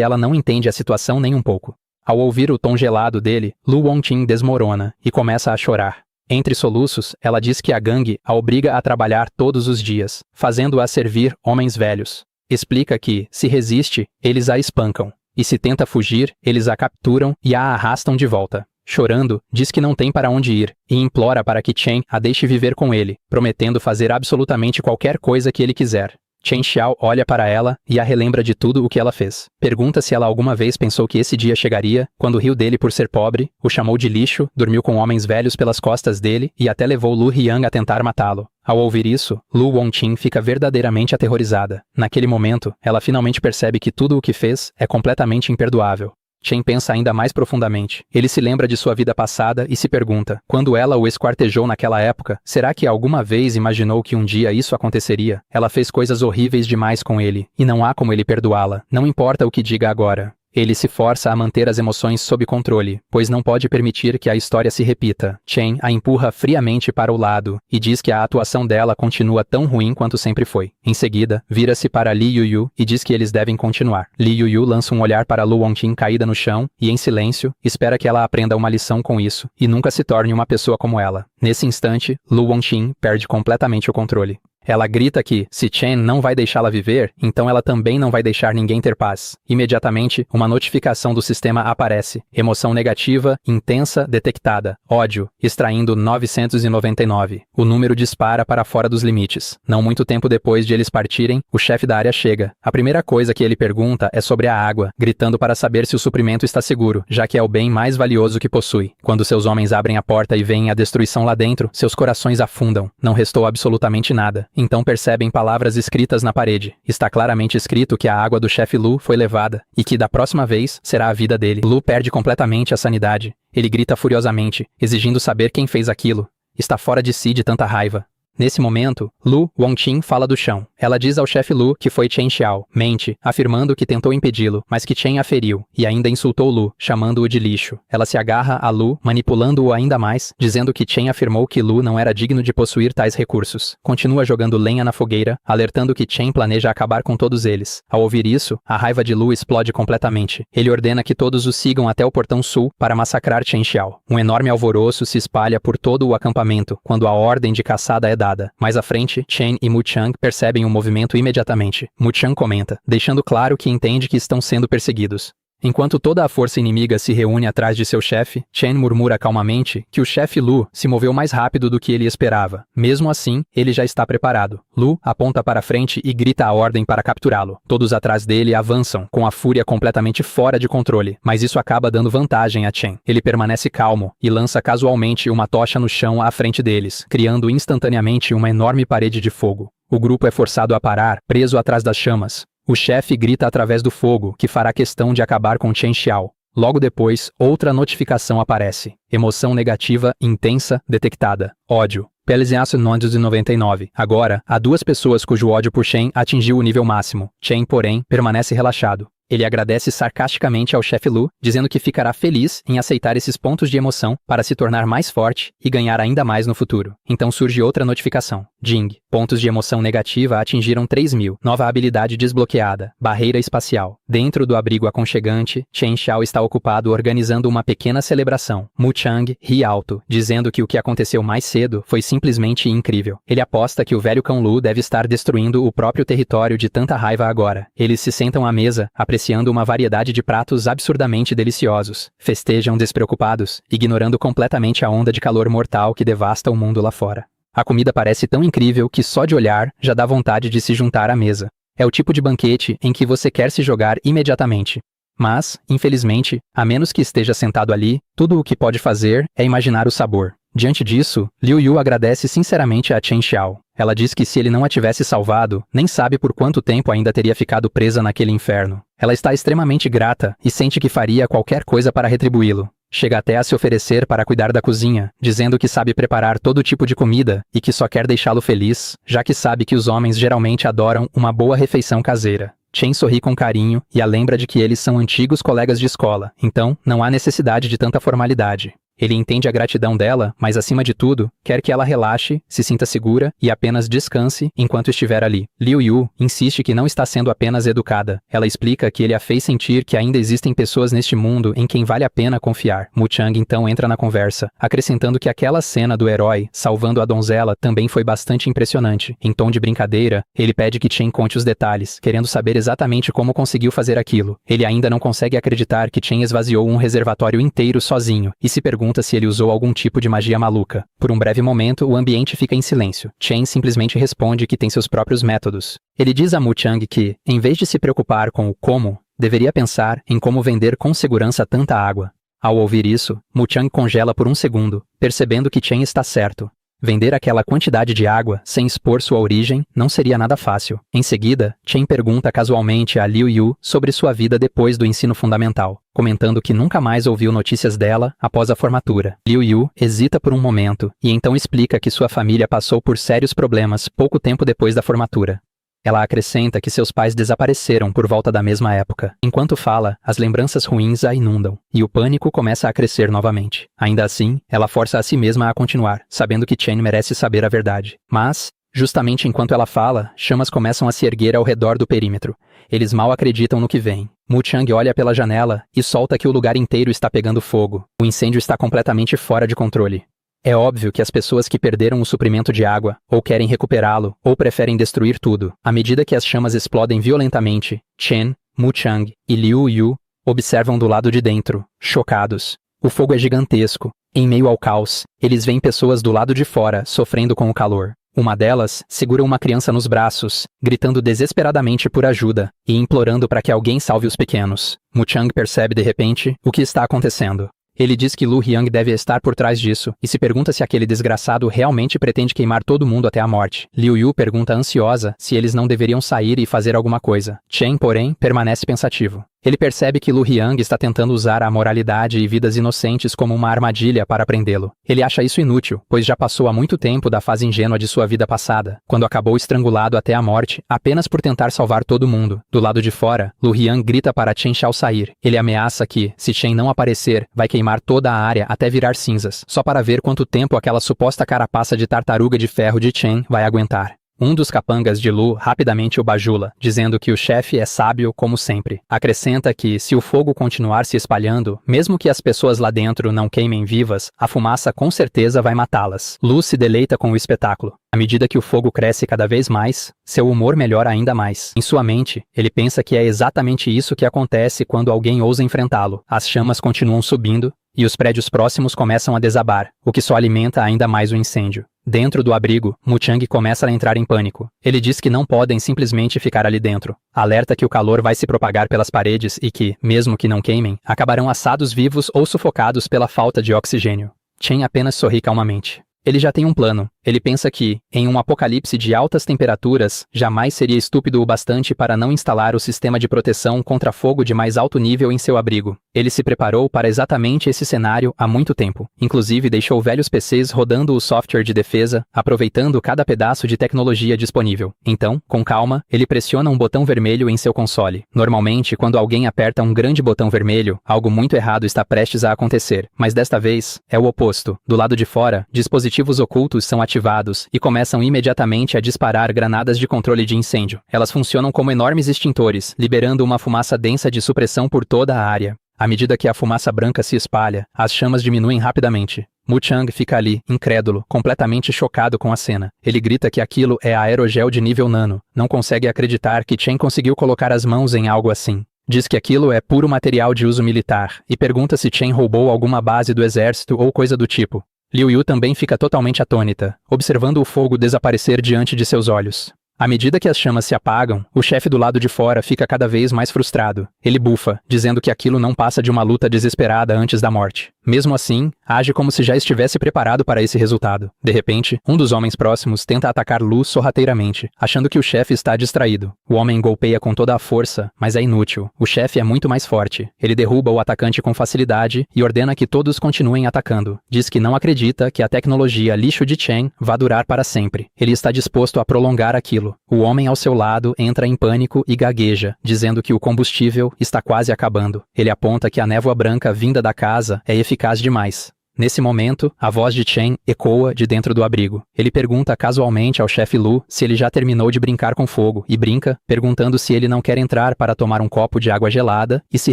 ela não entende a situação nem um pouco. Ao ouvir o tom gelado dele, Lu Wangqing desmorona e começa a chorar. Entre soluços, ela diz que a gangue a obriga a trabalhar todos os dias, fazendo-a servir homens velhos. Explica que, se resiste, eles a espancam, e se tenta fugir, eles a capturam e a arrastam de volta. Chorando, diz que não tem para onde ir, e implora para que Chen a deixe viver com ele, prometendo fazer absolutamente qualquer coisa que ele quiser. Chen Xiao olha para ela e a relembra de tudo o que ela fez. Pergunta se ela alguma vez pensou que esse dia chegaria, quando riu dele por ser pobre, o chamou de lixo, dormiu com homens velhos pelas costas dele e até levou Lu Riang a tentar matá-lo. Ao ouvir isso, Lu Wangqing fica verdadeiramente aterrorizada. Naquele momento, ela finalmente percebe que tudo o que fez é completamente imperdoável. Chen pensa ainda mais profundamente. Ele se lembra de sua vida passada e se pergunta, quando ela o esquartejou naquela época, será que alguma vez imaginou que um dia isso aconteceria? Ela fez coisas horríveis demais com ele, e não há como ele perdoá-la, não importa o que diga agora. Ele se força a manter as emoções sob controle, pois não pode permitir que a história se repita. Chen a empurra friamente para o lado e diz que a atuação dela continua tão ruim quanto sempre foi. Em seguida, vira-se para Li Yuyu e diz que eles devem continuar. Li Yuyu lança um olhar para Lu Wangqing caída no chão e, em silêncio, espera que ela aprenda uma lição com isso e nunca se torne uma pessoa como ela. Nesse instante, Lu Wangqing perde completamente o controle. Ela grita que, se Chen não vai deixá-la viver, então ela também não vai deixar ninguém ter paz. Imediatamente, uma notificação do sistema aparece. Emoção negativa, intensa, detectada. Ódio, extraindo 999. O número dispara para fora dos limites. Não muito tempo depois de eles partirem, o chefe da área chega. A primeira coisa que ele pergunta é sobre a água, gritando para saber se o suprimento está seguro, já que é o bem mais valioso que possui. Quando seus homens abrem a porta e veem a destruição lá dentro, seus corações afundam. Não restou absolutamente nada. Então percebem palavras escritas na parede. Está claramente escrito que a água do chefe Lu foi levada, e que da próxima vez será a vida dele. Lu perde completamente a sanidade. Ele grita furiosamente, exigindo saber quem fez aquilo. Está fora de si de tanta raiva. Nesse momento, Lu Wangqing fala do chão. Ela diz ao chefe Lu que foi Chen Xiao. Mente, afirmando que tentou impedi-lo, mas que Chen a feriu, e ainda insultou Lu, chamando-o de lixo. Ela se agarra a Lu, manipulando-o ainda mais, dizendo que Chen afirmou que Lu não era digno de possuir tais recursos. Continua jogando lenha na fogueira, alertando que Chen planeja acabar com todos eles. Ao ouvir isso, a raiva de Lu explode completamente. Ele ordena que todos o sigam até o portão sul para massacrar Chen Xiao. Um enorme alvoroço se espalha por todo o acampamento, quando a ordem de caçada é dada. Mais à frente, Chen e Mu Chang percebem o movimento imediatamente. Mu Chang comenta, deixando claro que entende que estão sendo perseguidos. Enquanto toda a força inimiga se reúne atrás de seu chefe, Chen murmura calmamente que o chefe Lu se moveu mais rápido do que ele esperava. Mesmo assim, ele já está preparado. Lu aponta para frente e grita a ordem para capturá-lo. Todos atrás dele avançam, com a fúria completamente fora de controle, mas isso acaba dando vantagem a Chen. Ele permanece calmo e lança casualmente uma tocha no chão à frente deles, criando instantaneamente uma enorme parede de fogo. O grupo é forçado a parar, preso atrás das chamas. O chefe grita através do fogo que fará questão de acabar com Chen Xiao. Logo depois, outra notificação aparece. Emoção negativa, intensa, detectada. Ódio. Pelesiaço 999. Agora, há duas pessoas cujo ódio por Chen atingiu o nível máximo. Chen, porém, permanece relaxado. Ele agradece sarcasticamente ao chefe Lu, dizendo que ficará feliz em aceitar esses pontos de emoção para se tornar mais forte e ganhar ainda mais no futuro. Então surge outra notificação. Jing. Pontos de emoção negativa atingiram 3.000. Nova habilidade desbloqueada. Barreira espacial. Dentro do abrigo aconchegante, Chen Xiao está ocupado organizando uma pequena celebração. Mu Chang ri alto, dizendo que o que aconteceu mais cedo foi simplesmente incrível. Ele aposta que o velho cão Lu deve estar destruindo o próprio território de tanta raiva agora. Eles se sentam à mesa, apreciando uma variedade de pratos absurdamente deliciosos. Festejam despreocupados, ignorando completamente a onda de calor mortal que devasta o mundo lá fora. A comida parece tão incrível que só de olhar já dá vontade de se juntar à mesa. É o tipo de banquete em que você quer se jogar imediatamente. Mas, infelizmente, a menos que esteja sentado ali, tudo o que pode fazer é imaginar o sabor. Diante disso, Liu Yu agradece sinceramente a Chen Xiao. Ela diz que se ele não a tivesse salvado, nem sabe por quanto tempo ainda teria ficado presa naquele inferno. Ela está extremamente grata e sente que faria qualquer coisa para retribuí-lo. Chega até a se oferecer para cuidar da cozinha, dizendo que sabe preparar todo tipo de comida e que só quer deixá-lo feliz, já que sabe que os homens geralmente adoram uma boa refeição caseira. Chen sorri com carinho e a lembra de que eles são antigos colegas de escola, então não há necessidade de tanta formalidade. Ele entende a gratidão dela, mas acima de tudo, quer que ela relaxe, se sinta segura e apenas descanse enquanto estiver ali. Liu Yu insiste que não está sendo apenas educada. Ela explica que ele a fez sentir que ainda existem pessoas neste mundo em quem vale a pena confiar. Mu Chang então entra na conversa, acrescentando que aquela cena do herói salvando a donzela também foi bastante impressionante. Em tom de brincadeira, ele pede que Chen conte os detalhes, querendo saber exatamente como conseguiu fazer aquilo. Ele ainda não consegue acreditar que Chen esvaziou um reservatório inteiro sozinho e se pergunta se ele usou algum tipo de magia maluca. Por um breve momento, o ambiente fica em silêncio. Chen simplesmente responde que tem seus próprios métodos. Ele diz a Mu Chang que, em vez de se preocupar com o como, deveria pensar em como vender com segurança tanta água. Ao ouvir isso, Mu Chang congela por um segundo, percebendo que Chen está certo. Vender aquela quantidade de água, sem expor sua origem, não seria nada fácil. Em seguida, Chen pergunta casualmente a Liu Yu sobre sua vida depois do ensino fundamental, comentando que nunca mais ouviu notícias dela após a formatura. Liu Yu hesita por um momento, e então explica que sua família passou por sérios problemas pouco tempo depois da formatura. Ela acrescenta que seus pais desapareceram por volta da mesma época. Enquanto fala, as lembranças ruins a inundam, e o pânico começa a crescer novamente. Ainda assim, ela força a si mesma a continuar, sabendo que Chen merece saber a verdade. Mas, justamente enquanto ela fala, chamas começam a se erguer ao redor do perímetro. Eles mal acreditam no que vem. Mu Chang olha pela janela e solta que o lugar inteiro está pegando fogo. O incêndio está completamente fora de controle. É óbvio que as pessoas que perderam o suprimento de água, ou querem recuperá-lo, ou preferem destruir tudo. À medida que as chamas explodem violentamente, Chen, Mu Chang e Liu Yu observam do lado de dentro, chocados. O fogo é gigantesco. Em meio ao caos, eles veem pessoas do lado de fora sofrendo com o calor. Uma delas segura uma criança nos braços, gritando desesperadamente por ajuda e implorando para que alguém salve os pequenos. Mu Chang percebe de repente o que está acontecendo. Ele diz que Lu Hyang deve estar por trás disso, e se pergunta se aquele desgraçado realmente pretende queimar todo mundo até a morte. Liu Yu pergunta ansiosa se eles não deveriam sair e fazer alguma coisa. Chen, porém, permanece pensativo. Ele percebe que Lu Hyang está tentando usar a moralidade e vidas inocentes como uma armadilha para prendê-lo. Ele acha isso inútil, pois já passou há muito tempo da fase ingênua de sua vida passada, quando acabou estrangulado até a morte, apenas por tentar salvar todo mundo. Do lado de fora, Lu Hyang grita para Chen Xiao sair. Ele ameaça que, se Chen não aparecer, vai queimar toda a área até virar cinzas, só para ver quanto tempo aquela suposta carapaça de tartaruga de ferro de Chen vai aguentar. Um dos capangas de Lu rapidamente o bajula, dizendo que o chefe é sábio como sempre. Acrescenta que, se o fogo continuar se espalhando, mesmo que as pessoas lá dentro não queimem vivas, a fumaça com certeza vai matá-las. Lu se deleita com o espetáculo. À medida que o fogo cresce cada vez mais, seu humor melhora ainda mais. Em sua mente, ele pensa que é exatamente isso que acontece quando alguém ousa enfrentá-lo. As chamas continuam subindo, e os prédios próximos começam a desabar, o que só alimenta ainda mais o incêndio. Dentro do abrigo, Mu Chang começa a entrar em pânico. Ele diz que não podem simplesmente ficar ali dentro. Alerta que o calor vai se propagar pelas paredes e que, mesmo que não queimem, acabarão assados vivos ou sufocados pela falta de oxigênio. Chen apenas sorri calmamente. Ele já tem um plano. Ele pensa que, em um apocalipse de altas temperaturas, jamais seria estúpido o bastante para não instalar o sistema de proteção contra fogo de mais alto nível em seu abrigo. Ele se preparou para exatamente esse cenário há muito tempo. Inclusive deixou velhos PCs rodando o software de defesa, aproveitando cada pedaço de tecnologia disponível. Então, com calma, ele pressiona um botão vermelho em seu console. Normalmente, quando alguém aperta um grande botão vermelho, algo muito errado está prestes a acontecer. Mas desta vez, é o oposto. Do lado de fora, dispositivos ocultos são ativados e começam imediatamente a disparar granadas de controle de incêndio. Elas funcionam como enormes extintores, liberando uma fumaça densa de supressão por toda a área. À medida que a fumaça branca se espalha, as chamas diminuem rapidamente. Mu Chang fica ali, incrédulo, completamente chocado com a cena. Ele grita que aquilo é aerogel de nível nano. Não consegue acreditar que Chen conseguiu colocar as mãos em algo assim. Diz que aquilo é puro material de uso militar, e pergunta se Chen roubou alguma base do exército ou coisa do tipo. Liu Yu também fica totalmente atônita, observando o fogo desaparecer diante de seus olhos. À medida que as chamas se apagam, o chefe do lado de fora fica cada vez mais frustrado. Ele bufa, dizendo que aquilo não passa de uma luta desesperada antes da morte. Mesmo assim, age como se já estivesse preparado para esse resultado. De repente, um dos homens próximos tenta atacar Lu sorrateiramente, achando que o chefe está distraído. O homem golpeia com toda a força, mas é inútil. O chefe é muito mais forte. Ele derruba o atacante com facilidade e ordena que todos continuem atacando. Diz que não acredita que a tecnologia lixo de Chen vá durar para sempre. Ele está disposto a prolongar aquilo. O homem ao seu lado entra em pânico e gagueja, dizendo que o combustível está quase acabando. Ele aponta que a névoa branca vinda da casa é eficaz demais. Nesse momento, a voz de Chen ecoa de dentro do abrigo. Ele pergunta casualmente ao chefe Lu se ele já terminou de brincar com fogo e brinca, perguntando se ele não quer entrar para tomar um copo de água gelada e se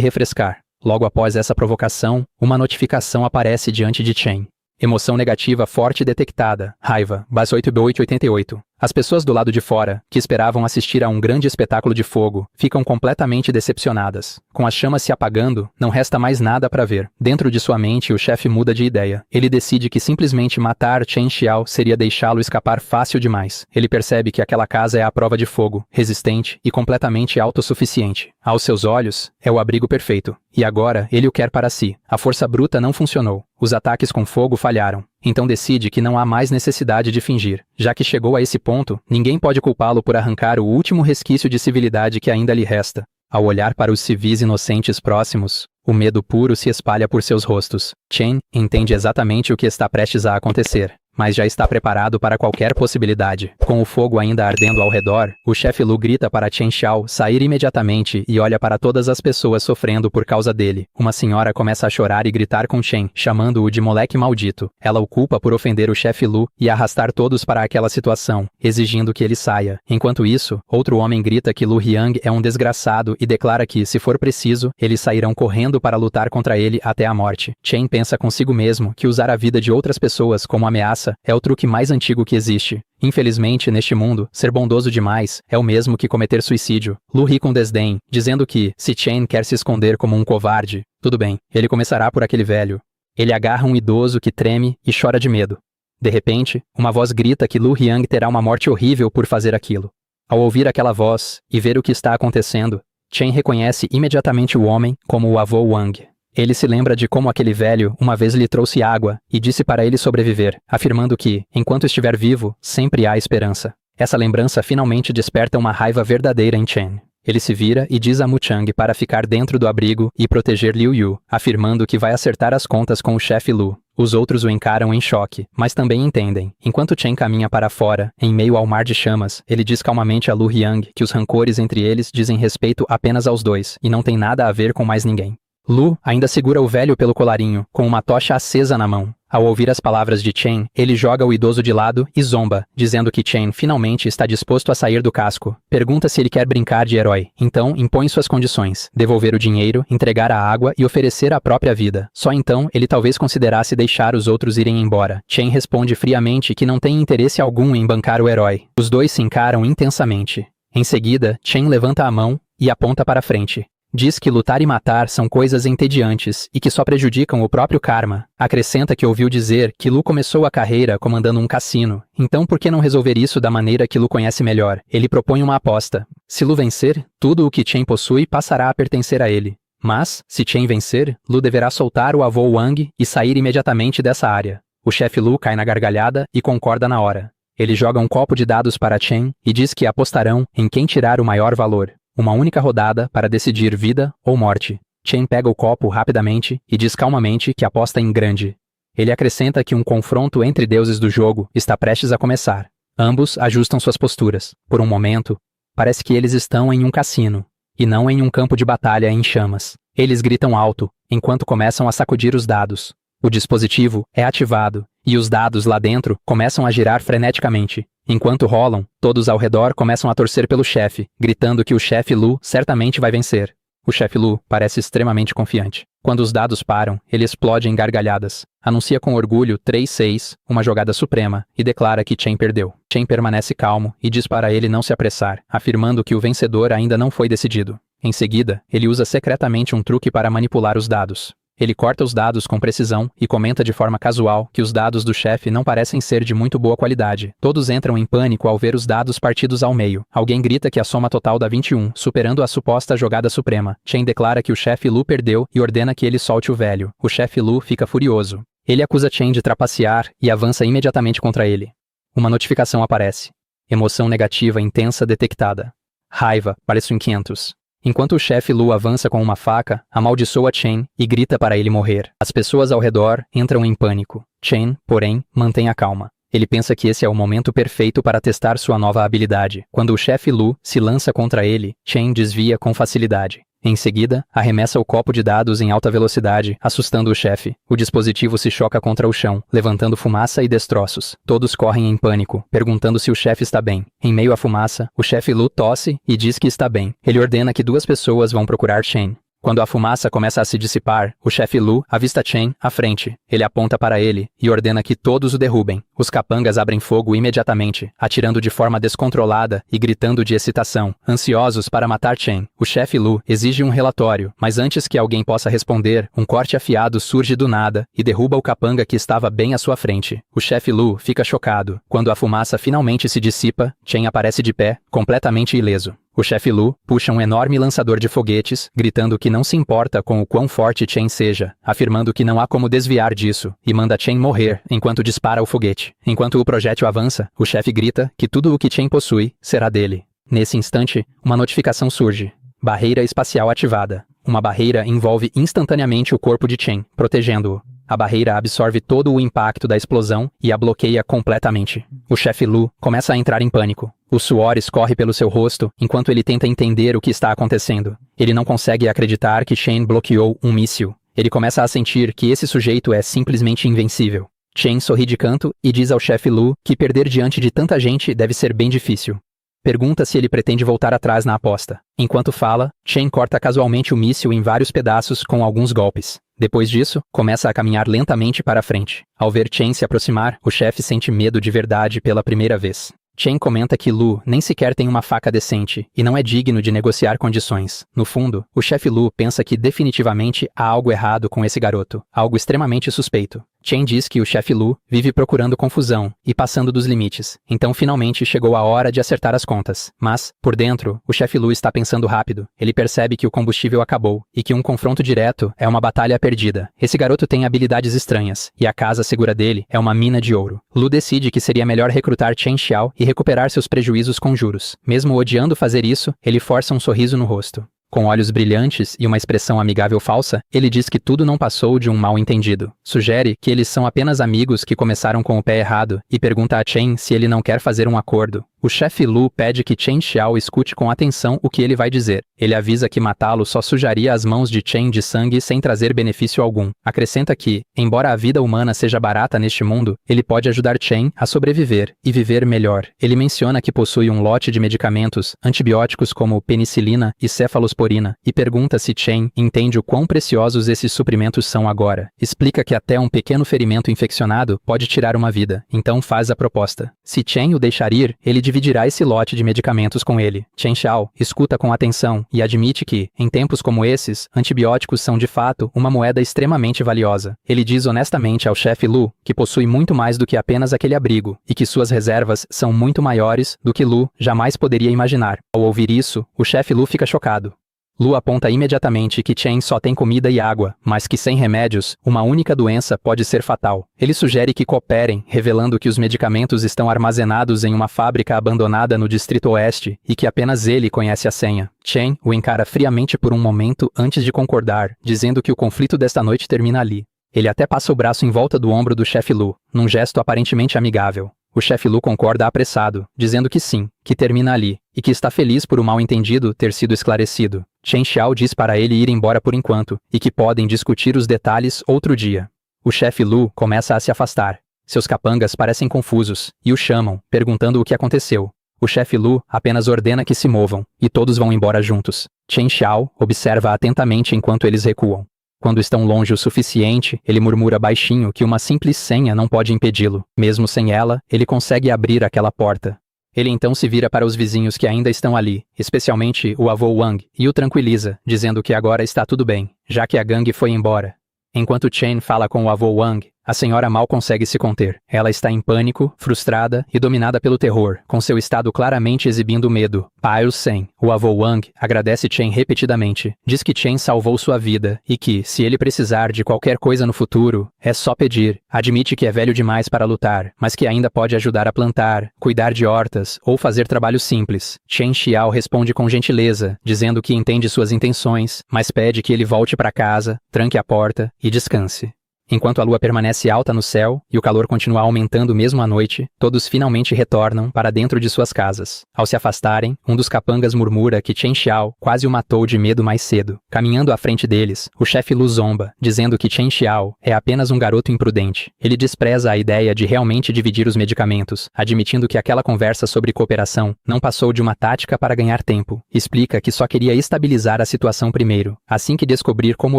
refrescar. Logo após essa provocação, uma notificação aparece diante de Chen. Emoção negativa forte detectada. Raiva. Base 8B888. As pessoas do lado de fora, que esperavam assistir a um grande espetáculo de fogo, ficam completamente decepcionadas. Com as chamas se apagando, não resta mais nada para ver. Dentro de sua mente, o chefe muda de ideia. Ele decide que simplesmente matar Chen Xiao seria deixá-lo escapar fácil demais. Ele percebe que aquela casa é a prova de fogo, resistente e completamente autossuficiente. Aos seus olhos, é o abrigo perfeito. E agora, ele o quer para si. A força bruta não funcionou. Os ataques com fogo falharam. Então decide que não há mais necessidade de fingir. Já que chegou a esse ponto, ninguém pode culpá-lo por arrancar o último resquício de civilidade que ainda lhe resta. Ao olhar para os civis inocentes próximos, o medo puro se espalha por seus rostos. Chen entende exatamente o que está prestes a acontecer, mas já está preparado para qualquer possibilidade. Com o fogo ainda ardendo ao redor, o chefe Lu grita para Chen Xiao sair imediatamente e olha para todas as pessoas sofrendo por causa dele. Uma senhora começa a chorar e gritar com Chen, chamando-o de moleque maldito. Ela o culpa por ofender o chefe Lu e arrastar todos para aquela situação, exigindo que ele saia. Enquanto isso, outro homem grita que Lu Yang é um desgraçado e declara que, se for preciso, eles sairão correndo para lutar contra ele até a morte. Chen pensa consigo mesmo que usar a vida de outras pessoas como ameaça é o truque mais antigo que existe. Infelizmente, neste mundo, ser bondoso demais é o mesmo que cometer suicídio. Lu ri com desdém, dizendo que, se Chen quer se esconder como um covarde, tudo bem, ele começará por aquele velho. Ele agarra um idoso que treme e chora de medo. De repente, uma voz grita que Lu Yang terá uma morte horrível por fazer aquilo. Ao ouvir aquela voz e ver o que está acontecendo, Chen reconhece imediatamente o homem como o avô Wang. Ele se lembra de como aquele velho uma vez lhe trouxe água e disse para ele sobreviver, afirmando que, enquanto estiver vivo, sempre há esperança. Essa lembrança finalmente desperta uma raiva verdadeira em Chen. Ele se vira e diz a Mu Chang para ficar dentro do abrigo e proteger Liu Yu, afirmando que vai acertar as contas com o chefe Lu. Os outros o encaram em choque, mas também entendem. Enquanto Chen caminha para fora, em meio ao mar de chamas, ele diz calmamente a Lu Yang que os rancores entre eles dizem respeito apenas aos dois e não tem nada a ver com mais ninguém. Lu ainda segura o velho pelo colarinho, com uma tocha acesa na mão. Ao ouvir as palavras de Chen, ele joga o idoso de lado e zomba, dizendo que Chen finalmente está disposto a sair do casco. Pergunta se ele quer brincar de herói. Então, impõe suas condições: devolver o dinheiro, entregar a água e oferecer a própria vida. Só então, ele talvez considerasse deixar os outros irem embora. Chen responde friamente que não tem interesse algum em bancar o herói. Os dois se encaram intensamente. Em seguida, Chen levanta a mão e aponta para frente. Diz que lutar e matar são coisas entediantes e que só prejudicam o próprio karma. Acrescenta que ouviu dizer que Lu começou a carreira comandando um cassino. Então por que não resolver isso da maneira que Lu conhece melhor? Ele propõe uma aposta. Se Lu vencer, tudo o que Chen possui passará a pertencer a ele. Mas, se Chen vencer, Lu deverá soltar o avô Wang e sair imediatamente dessa área. O chefe Lu cai na gargalhada e concorda na hora. Ele joga um copo de dados para Chen e diz que apostarão em quem tirar o maior valor. Uma única rodada para decidir vida ou morte. Chen pega o copo rapidamente e diz calmamente que aposta em grande. Ele acrescenta que um confronto entre deuses do jogo está prestes a começar. Ambos ajustam suas posturas. Por um momento, parece que eles estão em um cassino, e não em um campo de batalha em chamas. Eles gritam alto, enquanto começam a sacudir os dados. O dispositivo é ativado, e os dados lá dentro começam a girar freneticamente. Enquanto rolam, todos ao redor começam a torcer pelo chefe, gritando que o chefe Lu certamente vai vencer. O chefe Lu parece extremamente confiante. Quando os dados param, ele explode em gargalhadas. Anuncia com orgulho 3-6, uma jogada suprema, e declara que Chen perdeu. Chen permanece calmo e diz para ele não se apressar, afirmando que o vencedor ainda não foi decidido. Em seguida, ele usa secretamente um truque para manipular os dados. Ele corta os dados com precisão e comenta de forma casual que os dados do chefe não parecem ser de muito boa qualidade. Todos entram em pânico ao ver os dados partidos ao meio. Alguém grita que a soma total dá 21, superando a suposta jogada suprema. Chen declara que o chefe Lu perdeu e ordena que ele solte o velho. O chefe Lu fica furioso. Ele acusa Chen de trapacear e avança imediatamente contra ele. Uma notificação aparece. Emoção negativa intensa detectada. Raiva, Palesso em 500. Enquanto o chefe Lu avança com uma faca, amaldiçoa Chen e grita para ele morrer. As pessoas ao redor entram em pânico. Chen, porém, mantém a calma. Ele pensa que esse é o momento perfeito para testar sua nova habilidade. Quando o chefe Lu se lança contra ele, Chen desvia com facilidade. Em seguida, arremessa o copo de dados em alta velocidade, assustando o chefe. O dispositivo se choca contra o chão, levantando fumaça e destroços. Todos correm em pânico, perguntando se o chefe está bem. Em meio à fumaça, o chefe Lu tosse e diz que está bem. Ele ordena que 2 pessoas vão procurar Chen. Quando a fumaça começa a se dissipar, o chefe Lu avista Chen à frente. Ele aponta para ele e ordena que todos o derrubem. Os capangas abrem fogo imediatamente, atirando de forma descontrolada e gritando de excitação, ansiosos para matar Chen. O chefe Lu exige um relatório, mas antes que alguém possa responder, um corte afiado surge do nada e derruba o capanga que estava bem à sua frente. O chefe Lu fica chocado. Quando a fumaça finalmente se dissipa, Chen aparece de pé, completamente ileso. O chefe Lu puxa um enorme lançador de foguetes, gritando que não se importa com o quão forte Chen seja, afirmando que não há como desviar disso, e manda Chen morrer enquanto dispara o foguete. Enquanto o projétil avança, o chefe grita que tudo o que Chen possui será dele. Nesse instante, uma notificação surge. Barreira espacial ativada. Uma barreira envolve instantaneamente o corpo de Chen, protegendo-o. A barreira absorve todo o impacto da explosão e a bloqueia completamente. O chefe Lu começa a entrar em pânico. O suor escorre pelo seu rosto enquanto ele tenta entender o que está acontecendo. Ele não consegue acreditar que Chen bloqueou um míssil. Ele começa a sentir que esse sujeito é simplesmente invencível. Chen sorri de canto e diz ao chefe Lu que perder diante de tanta gente deve ser bem difícil. Pergunta se ele pretende voltar atrás na aposta. Enquanto fala, Chen corta casualmente o míssil em vários pedaços com alguns golpes. Depois disso, começa a caminhar lentamente para a frente. Ao ver Chen se aproximar, o chefe sente medo de verdade pela primeira vez. Chen comenta que Lu nem sequer tem uma faca decente e não é digno de negociar condições. No fundo, o chefe Lu pensa que definitivamente há algo errado com esse garoto, algo extremamente suspeito. Chen diz que o chefe Lu vive procurando confusão e passando dos limites, então finalmente chegou a hora de acertar as contas. Mas, por dentro, o chefe Lu está pensando rápido. Ele percebe que o combustível acabou e que um confronto direto é uma batalha perdida. Esse garoto tem habilidades estranhas e a casa segura dele é uma mina de ouro. Lu decide que seria melhor recrutar Chen Xiao e recuperar seus prejuízos com juros. Mesmo odiando fazer isso, ele força um sorriso no rosto. Com olhos brilhantes e uma expressão amigável falsa, ele diz que tudo não passou de um mal-entendido. Sugere que eles são apenas amigos que começaram com o pé errado e pergunta a Chen se ele não quer fazer um acordo. O chefe Lu pede que Chen Xiao escute com atenção o que ele vai dizer. Ele avisa que matá-lo só sujaria as mãos de Chen de sangue sem trazer benefício algum. Acrescenta que, embora a vida humana seja barata neste mundo, ele pode ajudar Chen a sobreviver e viver melhor. Ele menciona que possui um lote de medicamentos, antibióticos como penicilina e cefalosporina, e pergunta se Chen entende o quão preciosos esses suprimentos são agora. Explica que até um pequeno ferimento infeccionado pode tirar uma vida, então faz a proposta. Se Chen o deixar ir, ele dividirá esse lote de medicamentos com ele. Chen Xiao escuta com atenção e admite que, em tempos como esses, antibióticos são de fato uma moeda extremamente valiosa. Ele diz honestamente ao chefe Lu que possui muito mais do que apenas aquele abrigo e que suas reservas são muito maiores do que Lu jamais poderia imaginar. Ao ouvir isso, o chefe Lu fica chocado. Lu aponta imediatamente que Chen só tem comida e água, mas que sem remédios, uma única doença pode ser fatal. Ele sugere que cooperem, revelando que os medicamentos estão armazenados em uma fábrica abandonada no Distrito Oeste e que apenas ele conhece a senha. Chen o encara friamente por um momento antes de concordar, dizendo que o conflito desta noite termina ali. Ele até passa o braço em volta do ombro do chefe Lu, num gesto aparentemente amigável. O chefe Lu concorda apressado, dizendo que sim, que termina ali, e que está feliz por o mal-entendido ter sido esclarecido. Chen Xiao diz para ele ir embora por enquanto, e que podem discutir os detalhes outro dia. O chefe Lu começa a se afastar. Seus capangas parecem confusos, e o chamam, perguntando o que aconteceu. O chefe Lu apenas ordena que se movam, e todos vão embora juntos. Chen Xiao observa atentamente enquanto eles recuam. Quando estão longe o suficiente, ele murmura baixinho que uma simples senha não pode impedi-lo. Mesmo sem ela, ele consegue abrir aquela porta. Ele então se vira para os vizinhos que ainda estão ali, especialmente o avô Wang, e o tranquiliza, dizendo que agora está tudo bem, já que a gangue foi embora. Enquanto Chen fala com o avô Wang, a senhora mal consegue se conter. Ela está em pânico, frustrada e dominada pelo terror, com seu estado claramente exibindo medo. Pai Sen, o avô Wang, agradece Chen repetidamente. Diz que Chen salvou sua vida e que, se ele precisar de qualquer coisa no futuro, é só pedir. Admite que é velho demais para lutar, mas que ainda pode ajudar a plantar, cuidar de hortas ou fazer trabalhos simples. Chen Xiao responde com gentileza, dizendo que entende suas intenções, mas pede que ele volte para casa, tranque a porta e descanse. Enquanto a lua permanece alta no céu e o calor continua aumentando mesmo à noite, todos finalmente retornam para dentro de suas casas. Ao se afastarem, um dos capangas murmura que Chen Xiao quase o matou de medo mais cedo. Caminhando à frente deles, o chefe Lu zomba, dizendo que Chen Xiao é apenas um garoto imprudente. Ele despreza a ideia de realmente dividir os medicamentos, admitindo que aquela conversa sobre cooperação não passou de uma tática para ganhar tempo. Explica que só queria estabilizar a situação primeiro. Assim que descobrir como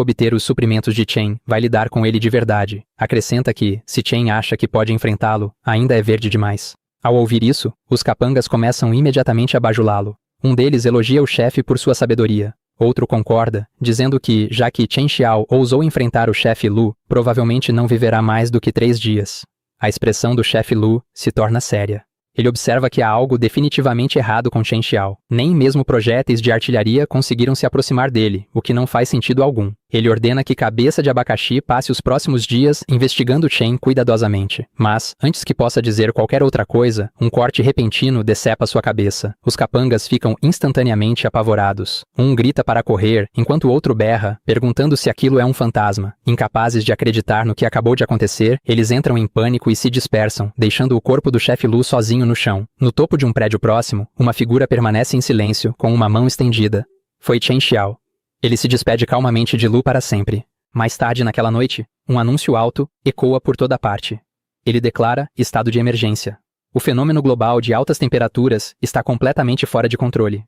obter os suprimentos de Chen, vai lidar com ele de verdade. Acrescenta que, se Chen acha que pode enfrentá-lo, ainda é verde demais. Ao ouvir isso, os capangas começam imediatamente a bajulá-lo. Um deles elogia o chefe por sua sabedoria. Outro concorda, dizendo que, já que Chen Xiao ousou enfrentar o chefe Lu, provavelmente não viverá mais do que 3 dias. A expressão do chefe Lu se torna séria. Ele observa que há algo definitivamente errado com Chen Xiao. Nem mesmo projéteis de artilharia conseguiram se aproximar dele, o que não faz sentido algum. Ele ordena que Cabeça de Abacaxi passe os próximos dias investigando Chen cuidadosamente. Mas, antes que possa dizer qualquer outra coisa, um corte repentino decepa sua cabeça. Os capangas ficam instantaneamente apavorados. Um grita para correr, enquanto o outro berra, perguntando se aquilo é um fantasma. Incapazes de acreditar no que acabou de acontecer, eles entram em pânico e se dispersam, deixando o corpo do chefe Lu sozinho no chão. No topo de um prédio próximo, uma figura permanece em silêncio, com uma mão estendida. Foi Chen Xiao. Ele se despede calmamente de Lu para sempre. Mais tarde naquela noite, um anúncio alto ecoa por toda parte. Ele declara estado de emergência. O fenômeno global de altas temperaturas está completamente fora de controle.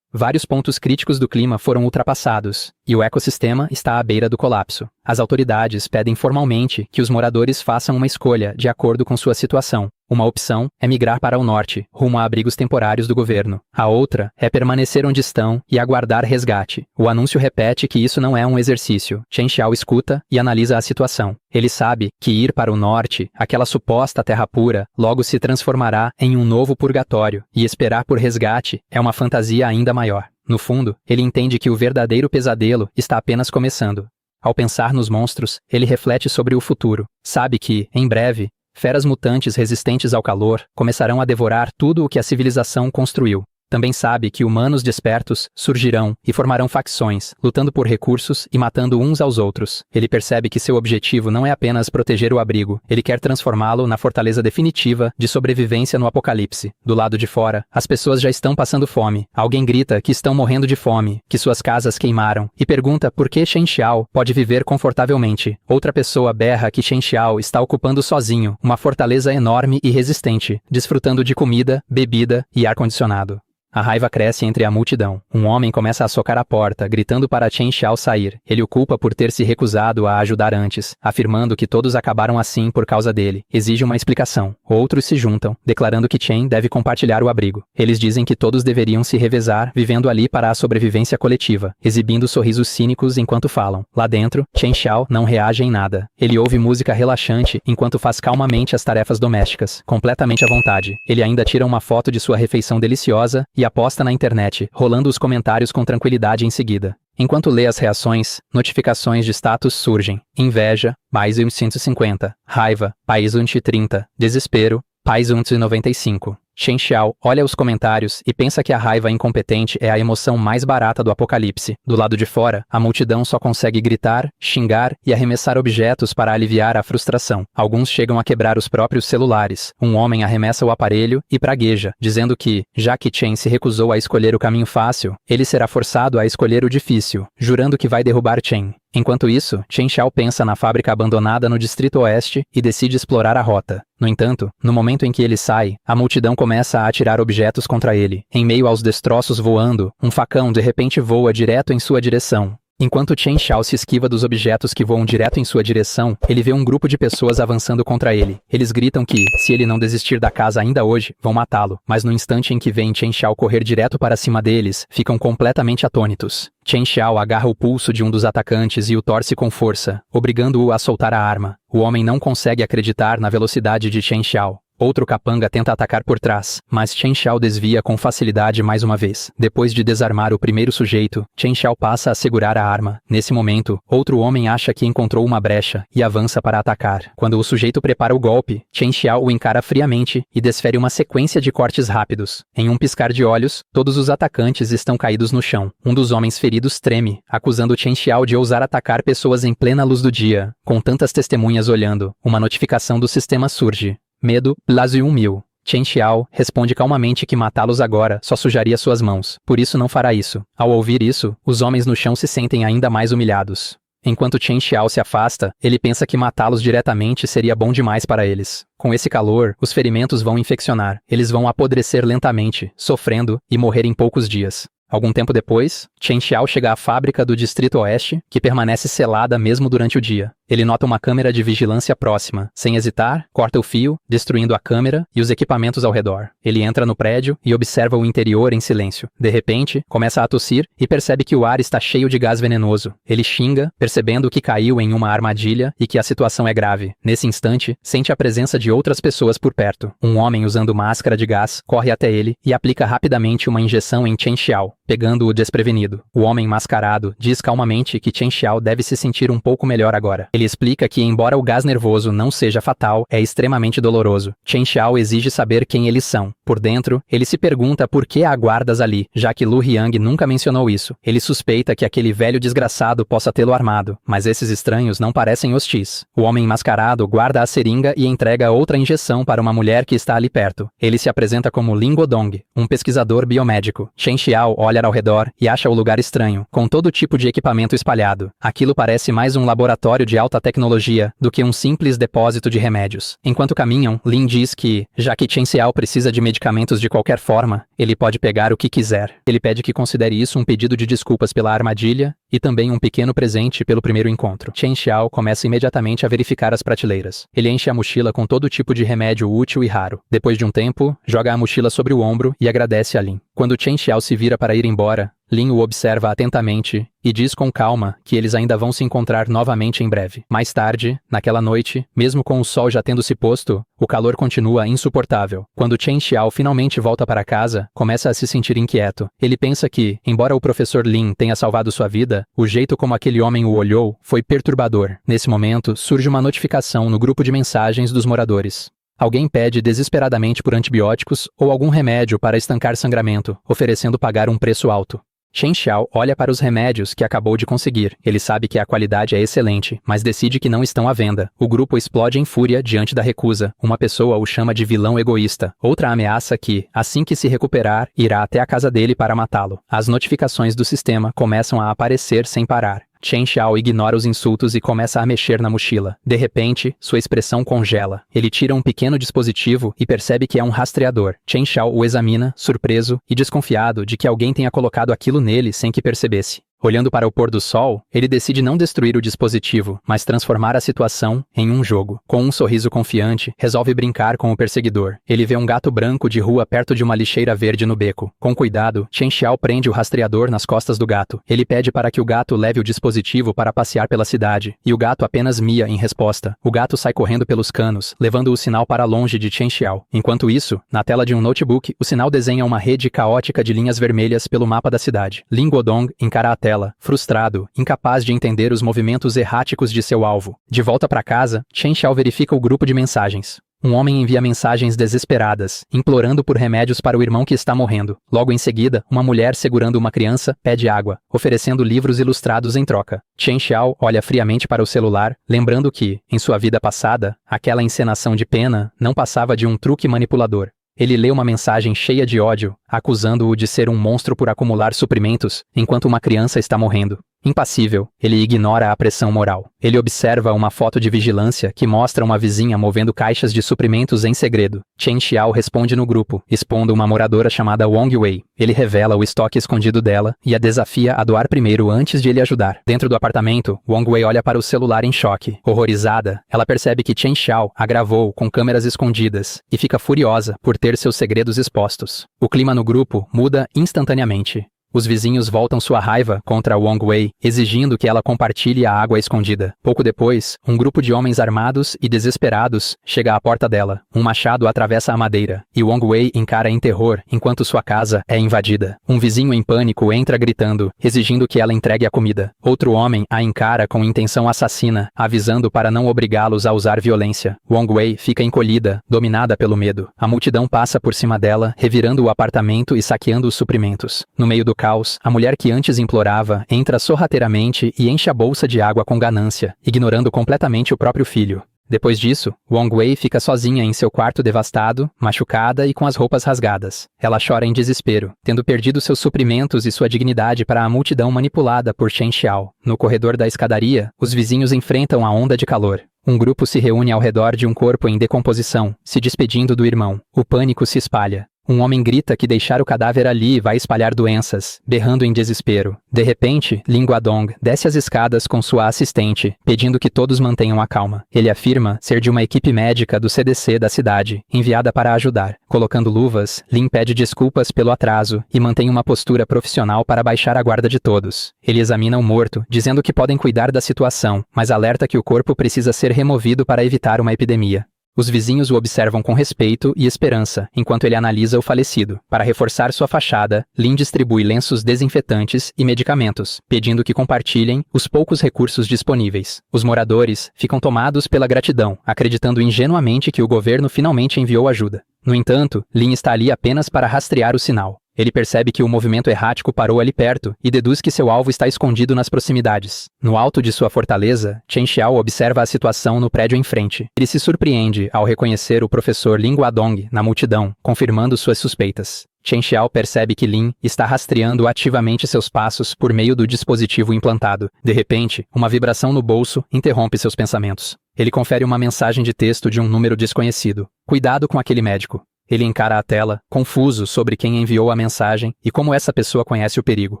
Vários pontos críticos do clima foram ultrapassados, e o ecossistema está à beira do colapso. As autoridades pedem formalmente que os moradores façam uma escolha de acordo com sua situação. Uma opção é migrar para o norte, rumo a abrigos temporários do governo. A outra é permanecer onde estão e aguardar resgate. O anúncio repete que isso não é um exercício. Chen Xiao escuta e analisa a situação. Ele sabe que ir para o norte, aquela suposta terra pura, logo se transformará em um novo purgatório, e esperar por resgate é uma fantasia ainda maior. No fundo, ele entende que o verdadeiro pesadelo está apenas começando. Ao pensar nos monstros, ele reflete sobre o futuro. Sabe que, em breve, feras mutantes resistentes ao calor começarão a devorar tudo o que a civilização construiu. Também sabe que humanos despertos surgirão e formarão facções, lutando por recursos e matando uns aos outros. Ele percebe que seu objetivo não é apenas proteger o abrigo, ele quer transformá-lo na fortaleza definitiva de sobrevivência no apocalipse. Do lado de fora, as pessoas já estão passando fome. Alguém grita que estão morrendo de fome, que suas casas queimaram, e pergunta por que Chen Xiao pode viver confortavelmente. Outra pessoa berra que Chen Xiao está ocupando sozinho uma fortaleza enorme e resistente, desfrutando de comida, bebida e ar-condicionado. A raiva cresce entre a multidão. Um homem começa a socar a porta, gritando para Chen Xiao sair. Ele o culpa por ter se recusado a ajudar antes, afirmando que todos acabaram assim por causa dele. Exige uma explicação. Outros se juntam, declarando que Chen deve compartilhar o abrigo. Eles dizem que todos deveriam se revezar, vivendo ali para a sobrevivência coletiva, exibindo sorrisos cínicos enquanto falam. Lá dentro, Chen Xiao não reage em nada. Ele ouve música relaxante enquanto faz calmamente as tarefas domésticas, completamente à vontade. Ele ainda tira uma foto de sua refeição deliciosa e aposta na internet, rolando os comentários com tranquilidade em seguida. Enquanto lê as reações, notificações de status surgem. Inveja, mais 150. Raiva, mais 130. Desespero, mais 195. Chen Xiao olha os comentários e pensa que a raiva incompetente é a emoção mais barata do apocalipse. Do lado de fora, a multidão só consegue gritar, xingar e arremessar objetos para aliviar a frustração. Alguns chegam a quebrar os próprios celulares. Um homem arremessa o aparelho e pragueja, dizendo que, já que Chen se recusou a escolher o caminho fácil, ele será forçado a escolher o difícil, jurando que vai derrubar Chen. Enquanto isso, Chen Xiao pensa na fábrica abandonada no Distrito Oeste e decide explorar a rota. No entanto, no momento em que ele sai, a multidão começa a atirar objetos contra ele. Em meio aos destroços voando, um facão de repente voa direto em sua direção. Enquanto Chen Xiao se esquiva dos objetos que voam direto em sua direção, ele vê um grupo de pessoas avançando contra ele. Eles gritam que, se ele não desistir da casa ainda hoje, vão matá-lo. Mas no instante em que veem Chen Xiao correr direto para cima deles, ficam completamente atônitos. Chen Xiao agarra o pulso de um dos atacantes e o torce com força, obrigando-o a soltar a arma. O homem não consegue acreditar na velocidade de Chen Xiao. Outro capanga tenta atacar por trás, mas Chen Xiao desvia com facilidade mais uma vez. Depois de desarmar o primeiro sujeito, Chen Xiao passa a segurar a arma. Nesse momento, outro homem acha que encontrou uma brecha e avança para atacar. Quando o sujeito prepara o golpe, Chen Xiao o encara friamente e desfere uma sequência de cortes rápidos. Em um piscar de olhos, todos os atacantes estão caídos no chão. Um dos homens feridos treme, acusando Chen Xiao de ousar atacar pessoas em plena luz do dia. Com tantas testemunhas olhando, uma notificação do sistema surge. Medo, Lazio 1000. Chen Xiao responde calmamente que matá-los agora só sujaria suas mãos, por isso não fará isso. Ao ouvir isso, os homens no chão se sentem ainda mais humilhados. Enquanto Chen Xiao se afasta, ele pensa que matá-los diretamente seria bom demais para eles. Com esse calor, os ferimentos vão infeccionar, eles vão apodrecer lentamente, sofrendo e morrer em poucos dias. Algum tempo depois, Chen Xiao chega à fábrica do Distrito Oeste, que permanece selada mesmo durante o dia. Ele nota uma câmera de vigilância próxima. Sem hesitar, corta o fio, destruindo a câmera e os equipamentos ao redor. Ele entra no prédio e observa o interior em silêncio. De repente, começa a tossir e percebe que o ar está cheio de gás venenoso. Ele xinga, percebendo que caiu em uma armadilha e que a situação é grave. Nesse instante, sente a presença de outras pessoas por perto. Um homem usando máscara de gás corre até ele e aplica rapidamente uma injeção em Chen Xiao, pegando-o desprevenido. O homem mascarado diz calmamente que Chen Xiao deve se sentir um pouco melhor agora. Ele explica que, embora o gás nervoso não seja fatal, é extremamente doloroso. Chen Xiao exige saber quem eles são. Por dentro, ele se pergunta por que há guardas ali, já que Lu Yang nunca mencionou isso. Ele suspeita que aquele velho desgraçado possa tê-lo armado, mas esses estranhos não parecem hostis. O homem mascarado guarda a seringa e entrega outra injeção para uma mulher que está ali perto. Ele se apresenta como Lin Godong, um pesquisador biomédico. Chen Xiao olha ao redor e acha o lugar estranho, com todo tipo de equipamento espalhado. Aquilo parece mais um laboratório de alta tecnologia do que um simples depósito de remédios. Enquanto caminham, Lin diz que, já que Chen Xiao precisa de medicamentos de qualquer forma, ele pode pegar o que quiser. Ele pede que considere isso um pedido de desculpas pela armadilha e também um pequeno presente pelo primeiro encontro. Chen Xiao começa imediatamente a verificar as prateleiras. Ele enche a mochila com todo tipo de remédio útil e raro. Depois de um tempo, joga a mochila sobre o ombro e agradece a Lin. Quando Chen Xiao se vira para ir embora, Lin o observa atentamente e diz com calma que eles ainda vão se encontrar novamente em breve. Mais tarde, naquela noite, mesmo com o sol já tendo se posto, o calor continua insuportável. Quando Chen Xiao finalmente volta para casa, começa a se sentir inquieto. Ele pensa que, embora o professor Lin tenha salvado sua vida, o jeito como aquele homem o olhou foi perturbador. Nesse momento, surge uma notificação no grupo de mensagens dos moradores. Alguém pede desesperadamente por antibióticos ou algum remédio para estancar sangramento, oferecendo pagar um preço alto. Chen Xiao olha para os remédios que acabou de conseguir. Ele sabe que a qualidade é excelente, mas decide que não estão à venda. O grupo explode em fúria diante da recusa. Uma pessoa o chama de vilão egoísta. Outra ameaça que, assim que se recuperar, irá até a casa dele para matá-lo. As notificações do sistema começam a aparecer sem parar. Chen Xiao ignora os insultos e começa a mexer na mochila. De repente, sua expressão congela. Ele tira um pequeno dispositivo e percebe que é um rastreador. Chen Xiao o examina, surpreso e desconfiado de que alguém tenha colocado aquilo nele sem que percebesse. Olhando para o pôr do sol, ele decide não destruir o dispositivo, mas transformar a situação em um jogo. Com um sorriso confiante, resolve brincar com o perseguidor. Ele vê um gato branco de rua perto de uma lixeira verde no beco. Com cuidado, Chen Xiao prende o rastreador nas costas do gato. Ele pede para que o gato leve o dispositivo para passear pela cidade, e o gato apenas mia em resposta. O gato sai correndo pelos canos, levando o sinal para longe de Chen Xiao. Enquanto isso, na tela de um notebook, o sinal desenha uma rede caótica de linhas vermelhas pelo mapa da cidade. Lin Godong encara a tela tela, frustrado, incapaz de entender os movimentos erráticos de seu alvo. De volta para casa, Chen Xiao verifica o grupo de mensagens. Um homem envia mensagens desesperadas, implorando por remédios para o irmão que está morrendo. Logo em seguida, uma mulher segurando uma criança pede água, oferecendo livros ilustrados em troca. Chen Xiao olha friamente para o celular, lembrando que, em sua vida passada, aquela encenação de pena não passava de um truque manipulador. Ele lê uma mensagem cheia de ódio, acusando-o de ser um monstro por acumular suprimentos, enquanto uma criança está morrendo. Impassível, ele ignora a pressão moral. Ele observa uma foto de vigilância que mostra uma vizinha movendo caixas de suprimentos em segredo. Chen Xiao responde no grupo, expondo uma moradora chamada Wang Wei. Ele revela o estoque escondido dela e a desafia a doar primeiro antes de ele ajudar. Dentro do apartamento, Wang Wei olha para o celular em choque. Horrorizada, ela percebe que Chen Xiao a gravou com câmeras escondidas e fica furiosa por ter seus segredos expostos. O clima no grupo muda instantaneamente. Os vizinhos voltam sua raiva contra Wang Wei, exigindo que ela compartilhe a água escondida. Pouco depois, um grupo de homens armados e desesperados chega à porta dela. Um machado atravessa a madeira, e Wang Wei encara em terror enquanto sua casa é invadida. Um vizinho em pânico entra gritando, exigindo que ela entregue a comida. Outro homem a encara com intenção assassina, avisando para não obrigá-los a usar violência. Wang Wei fica encolhida, dominada pelo medo. A multidão passa por cima dela, revirando o apartamento e saqueando os suprimentos. No meio do caos, a mulher que antes implorava entra sorrateiramente e enche a bolsa de água com ganância, ignorando completamente o próprio filho. Depois disso, Wang Wei fica sozinha em seu quarto devastado, machucada e com as roupas rasgadas. Ela chora em desespero, tendo perdido seus suprimentos e sua dignidade para a multidão manipulada por Chen Xiao. No corredor da escadaria, os vizinhos enfrentam a onda de calor. Um grupo se reúne ao redor de um corpo em decomposição, se despedindo do irmão. O pânico se espalha. Um homem grita que deixar o cadáver ali vai espalhar doenças, berrando em desespero. De repente, Lin Guadong desce as escadas com sua assistente, pedindo que todos mantenham a calma. Ele afirma ser de uma equipe médica do CDC da cidade, enviada para ajudar. Colocando luvas, Lin pede desculpas pelo atraso e mantém uma postura profissional para baixar a guarda de todos. Ele examina o morto, dizendo que podem cuidar da situação, mas alerta que o corpo precisa ser removido para evitar uma epidemia. Os vizinhos o observam com respeito e esperança, enquanto ele analisa o falecido. Para reforçar sua fachada, Lin distribui lenços desinfetantes e medicamentos, pedindo que compartilhem os poucos recursos disponíveis. Os moradores ficam tomados pela gratidão, acreditando ingenuamente que o governo finalmente enviou ajuda. No entanto, Lin está ali apenas para rastrear o sinal. Ele percebe que o movimento errático parou ali perto e deduz que seu alvo está escondido nas proximidades. No alto de sua fortaleza, Chen Xiao observa a situação no prédio em frente. Ele se surpreende ao reconhecer o professor Lin Guadong na multidão, confirmando suas suspeitas. Chen Xiao percebe que Lin está rastreando ativamente seus passos por meio do dispositivo implantado. De repente, uma vibração no bolso interrompe seus pensamentos. Ele confere uma mensagem de texto de um número desconhecido. Cuidado com aquele médico. Ele encara a tela, confuso sobre quem enviou a mensagem e como essa pessoa conhece o perigo.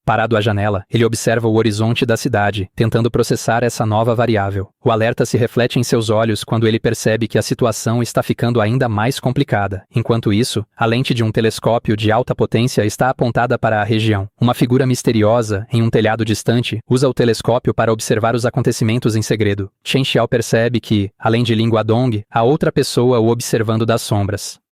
Parado à janela, ele observa o horizonte da cidade, tentando processar essa nova variável. O alerta se reflete em seus olhos quando ele percebe que a situação está ficando ainda mais complicada. Enquanto isso, a lente de um telescópio de alta potência está apontada para a região. Uma figura misteriosa, em um telhado distante, usa o telescópio para observar os acontecimentos em segredo. Chen Xiao percebe que, além de Lin Guadong, há outra pessoa o observando das sombras.